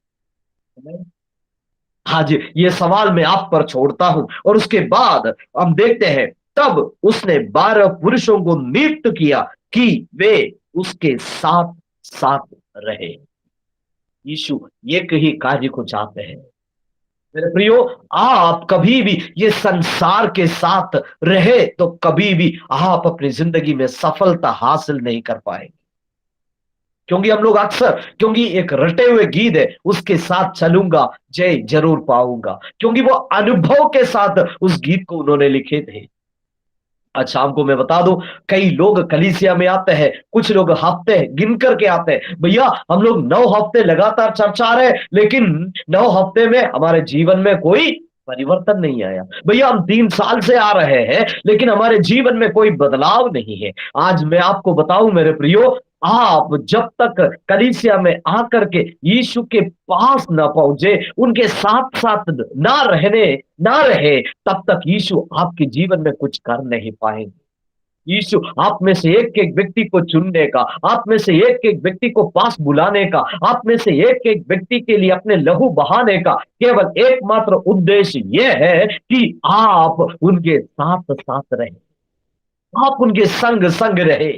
आज ये सवाल मैं आप पर छोड़ता हूं। और उसके बाद हम देखते हैं, तब उसने 12 पुरुषों को नियुक्त किया कि वे उसके साथ साथ रहे। यीशु एक ही कार्य को चाहते हैं मेरे प्रियो, आप कभी भी ये संसार के साथ रहे तो कभी भी आप अपनी जिंदगी में सफलता हासिल नहीं कर पाएंगे। क्योंकि हम लोग अक्सर, क्योंकि एक रटे हुए गीत है, उसके साथ चलूंगा जय जरूर पाऊंगा, क्योंकि वो अनुभव के साथ उस गीत को उन्होंने लिखे थे। आज शाम को मैं बता दूं, कई लोग कलीसिया में आते हैं, कुछ लोग हफ्ते गिन करके आते हैं। भैया हम लोग 9 हफ्ते लगातार चर्चा आ रहे हैं, लेकिन 9 हफ्ते में हमारे जीवन में कोई परिवर्तन नहीं आया। भैया हम 3 साल से आ रहे हैं, लेकिन हमारे जीवन में कोई बदलाव नहीं है। आज मैं आपको बताऊं मेरे प्रियो, आप जब तक कलीसिया में आकर के यीशु के पास ना पहुंचे, उनके साथ साथ ना रहे, तब तक यीशु आपके जीवन में कुछ कर नहीं पाएंगे। यीशु आप में से एक एक व्यक्ति को चुनने का, आप में से एक एक व्यक्ति को पास बुलाने का, आप में से एक एक व्यक्ति के लिए अपने लहू बहाने का केवल एकमात्र उद्देश्य यह है कि आप उनके साथ साथ रहे, आप उनके संग संग रहे।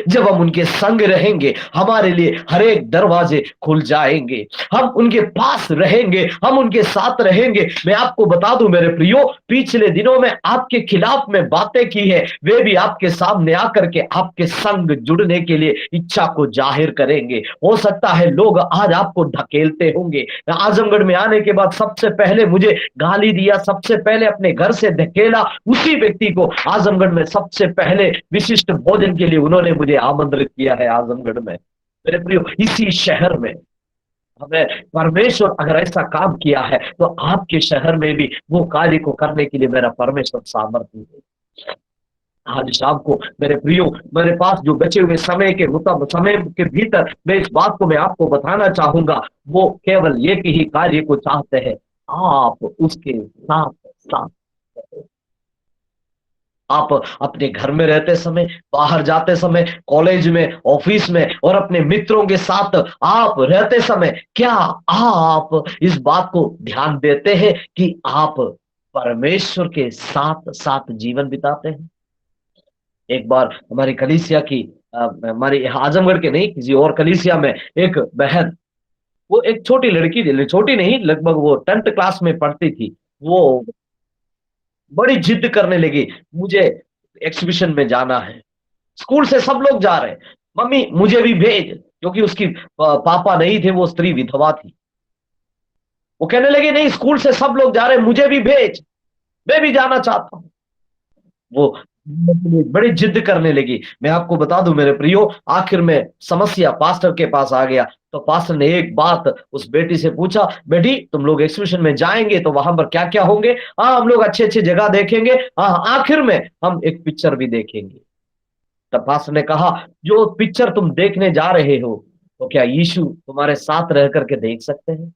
जब हम उनके संग रहेंगे, हमारे लिए हर एक दरवाजे खुल जाएंगे। हम उनके पास रहेंगे, हम उनके साथ रहेंगे। मैं आपको बता दूं मेरे प्रियो, पिछले दिनों में आपके खिलाफ में बातें की है, वे भी आपके सामने आकर के आपके संग जुड़ने के लिए इच्छा को जाहिर करेंगे। हो सकता है लोग आज आपको ढकेलते होंगे। आजमगढ़ में आने के बाद सबसे पहले मुझे गाली दिया, सबसे पहले अपने घर से धकेला, उसी व्यक्ति को आजमगढ़ में सबसे पहले विशिष्ट भोजन के लिए उन्होंने मुझे आमंत्रित किया है। आजमगढ़ में मेरे प्रियो, इसी शहर में हमें परमेश्वर अगर ऐसा काम किया है, तो आपके शहर में भी वो कार्य को करने के लिए मेरा परमेश्वर सामर्थ्य है। आज शाम को मेरे प्रियो, मेरे पास जो बचे हुए समय के मुताबिक, समय के भीतर मैं इस बात को मैं आपको बताना चाहूंगा, वो केवल एक ही कार्य को चाहते हैं, आप उसके साथ साथ। आप अपने घर में रहते समय, बाहर जाते समय, कॉलेज में, ऑफिस में और अपने मित्रों के साथ आप रहते समय, क्या आप इस बात को ध्यान देते हैं कि आप परमेश्वर के साथ साथ जीवन बिताते हैं? एक बार हमारी कलीसिया की हमारी आजमगढ़ के नहीं, किसी और कलीसिया में एक बहन, वो एक छोटी लड़की थी, छोटी नहीं, लगभग वो 10th क्लास में पढ़ती थी। वो बड़ी जिद करने लगी, मुझे एग्जीबिशन में जाना है। स्कूल से सब लोग जा रहे हैं, मम्मी मुझे भी भेज, क्योंकि उसकी पापा नहीं थे, वो स्त्री विधवा थी। वो कहने लगे नहीं, स्कूल से सब लोग जा रहे हैं, मुझे भी भेज, मैं भी जाना चाहता हूँ। वो बड़ी जिद करने लगी। मैं आपको बता दूं मेरे प्रियो, आखिर में समस्या पास्टर के पास आ गया। तो पास्टर ने एक बात उस बेटी से पूछा, बेटी तुम लोग एग्जीबिशन में जाएंगे तो वहां पर क्या क्या होंगे? हाँ हम लोग अच्छे अच्छे जगह देखेंगे, हाँ आखिर में हम एक पिक्चर भी देखेंगे। तब पास्टर ने कहा, जो पिक्चर तुम देखने जा रहे हो, तो क्या यीशु तुम्हारे साथ रह करके देख सकते हैं?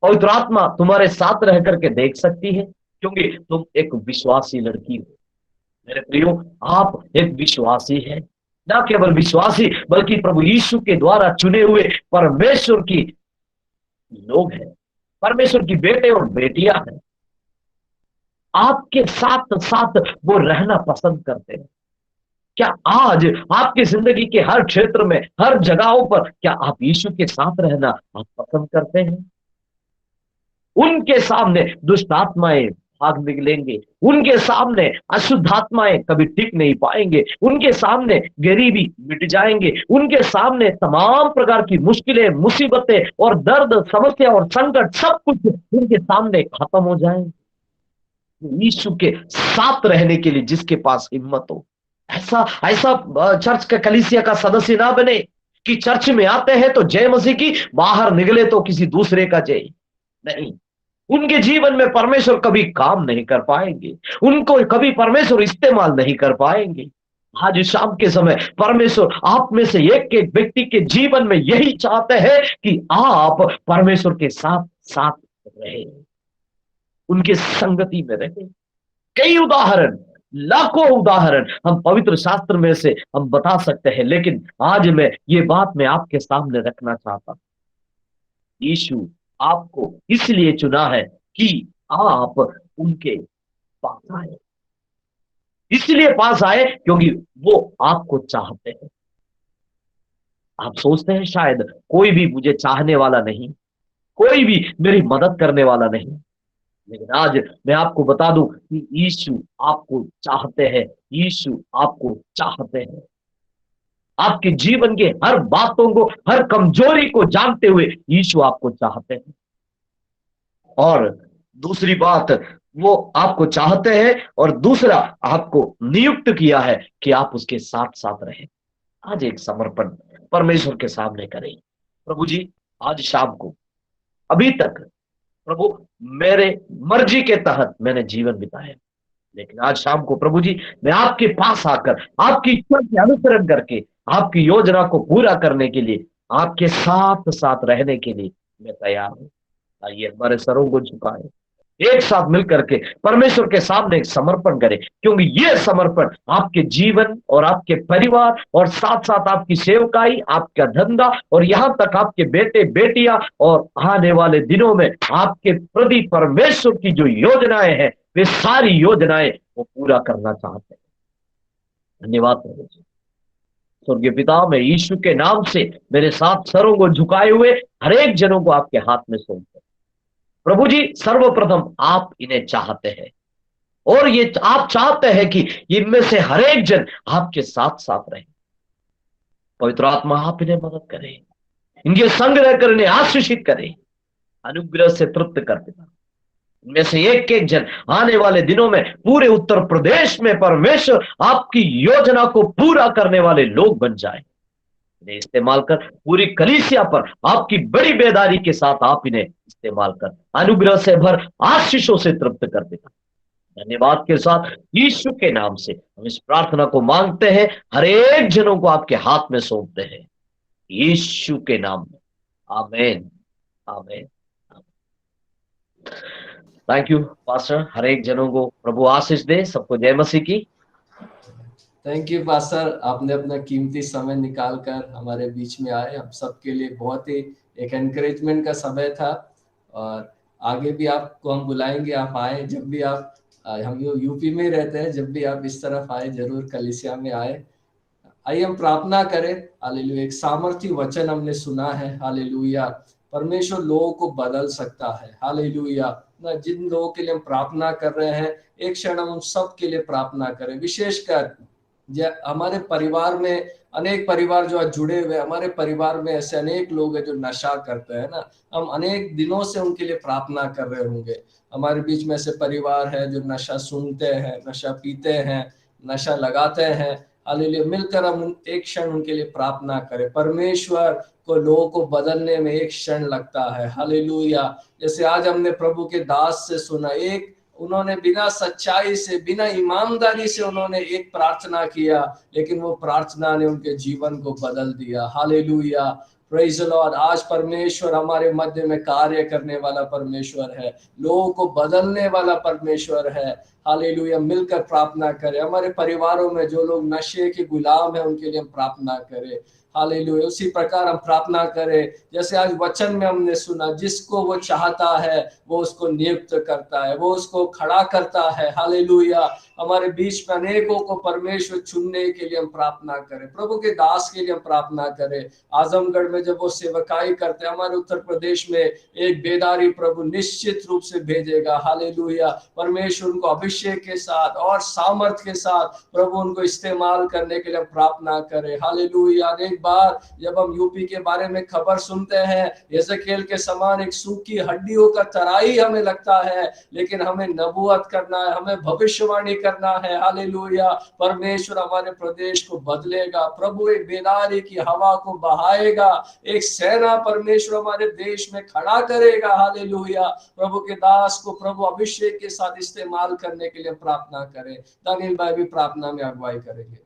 पवित्र आत्मा तुम्हारे साथ रह करके देख सकती है? क्योंकि तुम एक विश्वासी लड़की हो। मेरे प्रियो, आप एक विश्वासी हैं, ना केवल विश्वासी बल्कि प्रभु यीशु के द्वारा चुने हुए परमेश्वर की लोग हैं, परमेश्वर की बेटे और बेटियां हैं। आपके साथ साथ वो रहना पसंद करते हैं। क्या आज आपकी जिंदगी के हर क्षेत्र में, हर जगहों पर, क्या आप यीशु के साथ रहना आप पसंद करते हैं? उनके सामने दुष्ट आत्माएं भाग निकलेंगे। उनके सामने अशुद्ध आत्माएं कभी टिक नहीं पाएंगे। उनके सामने गरीबी मिट जाएंगे। उनके सामने तमाम प्रकार की मुश्किलें, मुसीबतें और दर्द, समस्या और संकट सब कुछ उनके सामने खत्म हो जाएंगे। यीशु के साथ रहने के लिए जिसके पास हिम्मत हो, ऐसा ऐसा चर्च का, कलीसिया का सदस्य ना बने कि चर्च में आते हैं तो जय मसीह की, बाहर निकले तो किसी दूसरे का जय। नहीं, उनके जीवन में परमेश्वर कभी काम नहीं कर पाएंगे। उनको कभी परमेश्वर इस्तेमाल नहीं कर पाएंगे। आज शाम के समय परमेश्वर आप में से एक एक व्यक्ति के जीवन में यही चाहते हैं कि आप परमेश्वर के साथ साथ रहे, उनके संगति में रहे। कई उदाहरण, लाखों उदाहरण हम पवित्र शास्त्र में से हम बता सकते हैं, लेकिन आज मैं ये बात मैं आपके सामने रखना चाहता हूं। यीशु आपको इसलिए चुना है कि आप उनके पास आए। इसलिए पास आए क्योंकि वो आपको चाहते हैं। आप सोचते हैं शायद कोई भी मुझे चाहने वाला नहीं, कोई भी मेरी मदद करने वाला नहीं, लेकिन आज मैं आपको बता दूं कि यीशु आपको चाहते हैं। यीशु आपको चाहते हैं। आपके जीवन के हर बातों को, हर कमजोरी को जानते हुए यीशु आपको चाहते हैं। और दूसरी बात, वो आपको चाहते हैं और दूसरा आपको नियुक्त किया है कि आप उसके साथ साथ रहें। आज एक समर्पण परमेश्वर के सामने करें। प्रभु जी, आज शाम को, अभी तक प्रभु मेरे मर्जी के तहत मैंने जीवन बिताया, लेकिन आज शाम को प्रभु जी मैं आपके पास आकर आपकी इच्छा के अनुसरण करके आपकी योजना को पूरा करने के लिए, आपके साथ साथ रहने के लिए मैं तैयार हूं। आइए हमारे सरों को झुकाएं, एक साथ मिलकर के परमेश्वर के सामने एक समर्पण करें, क्योंकि यह समर्पण आपके जीवन और आपके परिवार और साथ साथ आपकी सेवकाई, आपका धंधा और यहां तक आपके बेटे बेटियां और आने वाले दिनों में आपके प्रति परमेश्वर की जो योजनाएं हैं, वे सारी योजनाएं वो पूरा करना चाहते हैं। धन्यवाद प्रभु जी। स्वर्गीय पिता, मैं यीशु के नाम से मेरे साथ सरों को झुकाए हुए हर एक जनों को आपके हाथ में सौंपते हैं। प्रभु जी, सर्वप्रथम आप इन्हें चाहते हैं और ये आप चाहते हैं कि इनमें से हर एक जन आपके साथ साथ रहे। पवित्र आत्मा, आप इन्हें मदद करें, इनके संग रहकर इन्हें आशीषित करें, अनुग्रह से तृप्त कर देना। इनमें से एक एक जन आने वाले दिनों में पूरे उत्तर प्रदेश में परमेश्वर आपकी योजना को पूरा करने वाले लोग बन जाए। इन्हें इस्तेमाल कर पूरी कलीसिया पर आपकी बड़ी बेदारी के साथ आप इन्हें इस्तेमाल कर अनुग्रह से भर आशीषों से तृप्त कर देना। धन्यवाद के साथ यीशु के नाम से हम इस प्रार्थना को मांगते हैं, हर एक जनों को आपके हाथ में सौंपते हैं, यीशु के नाम में। आमीन, आमीन। Thank you pastor. हर एक जनों को प्रभु आशीष दे। सबको जय मसीह की। थैंक यू पास्टर, आपने अपना कीमती समय निकाल कर हमारे बीच में आए। हम सबके लिए बहुत ही एक एनकरेजमेंट का समय था और आगे भी आपको हम बुलाएंगे, आप आए। जब भी आप, हम यूपी में रहते हैं, जब भी आप इस तरफ आए जरूर कलीसिया में आए। आइए हम प्रार्थना करें। हालेलुया। एक सामर्थी वचन हमने सुना है। हालेलुया। परमेश्वर लोगों को बदल सकता है। हालेलुया। ना जिन लोगों के लिए हम प्रार्थना कर रहे हैं, एक क्षण हम सब के लिए प्रार्थना करें। विशेषकर हमारे परिवार में अनेक परिवार जो आज जुड़े हुए, हमारे परिवार में ऐसे अनेक लोग हैं जो नशा करते हैं ना, हम अनेक दिनों से उनके लिए प्रार्थना कर रहे होंगे। हमारे बीच में ऐसे परिवार है जो नशा सुनते हैं, नशा पीते हैं, नशा लगाते हैं। हालेलुया। मिलकर हम एक क्षण उनके लिए प्रार्थना करें। परमेश्वर को लोगों को बदलने में एक क्षण लगता है। हालेलुया। जैसे आज हमने प्रभु के दास से सुना, एक उन्होंने बिना सच्चाई से, बिना ईमानदारी से उन्होंने एक प्रार्थना किया, लेकिन वो प्रार्थना ने उनके जीवन को बदल दिया। हालेलुया। Praise the Lord. आज परमेश्वर हमारे मध्य में कार्य करने वाला परमेश्वर है, लोगों को बदलने वाला परमेश्वर है। हालेलुया मिलकर प्रार्थना करें। हमारे परिवारों में जो लोग नशे के गुलाम है उनके लिए हम प्रार्थना करें। हालेलुया उसी प्रकार हम प्रार्थना करें जैसे आज वचन में हमने सुना, जिसको वो चाहता है वो उसको नियुक्त करता है, वो उसको खड़ा करता है। हालेलुया हमारे बीच में अनेकों को परमेश्वर चुनने के लिए हम प्रार्थना करें, प्रभु के दास के लिए हम प्रार्थना करें। आजमगढ़ में जब वो सेवकाई करते हैं, हमारे उत्तर प्रदेश में एक बेदारी प्रभु निश्चित रूप से भेजेगा। हालेलुया परमेश्वर उनको अभिषेक के साथ और सामर्थ के साथ प्रभु उनको इस्तेमाल करने के लिए हम प्रार्थना करें। हालेलुया अनेक बार जब हम यूपी के बारे में खबर सुनते हैं, यहेजकेल के समान एक सूखी हड्डियों का तराई हमें लगता है, लेकिन हमें नबूवत करना है, हमें भविष्यवाणी करना है। हालेलुया परमेश्वर हमारे प्रदेश को बदलेगा, प्रभु एक बेदारी की हवा को बहाएगा, एक सेना परमेश्वर हमारे देश में खड़ा करेगा। हालेलुया प्रभु के दास को प्रभु अभिषेक के साथ इस्तेमाल करने के लिए प्रार्थना करें। दानियल भाई भी प्रार्थना में अगुवाई करेंगे।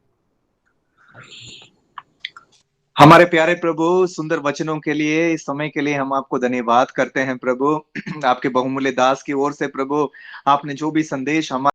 हमारे प्यारे प्रभु सुंदर वचनों के लिए, इस समय के लिए हम आपको धन्यवाद करते हैं प्रभु। आपके बहुमूल्य दास की ओर से प्रभु आपने जो भी संदेश हमारे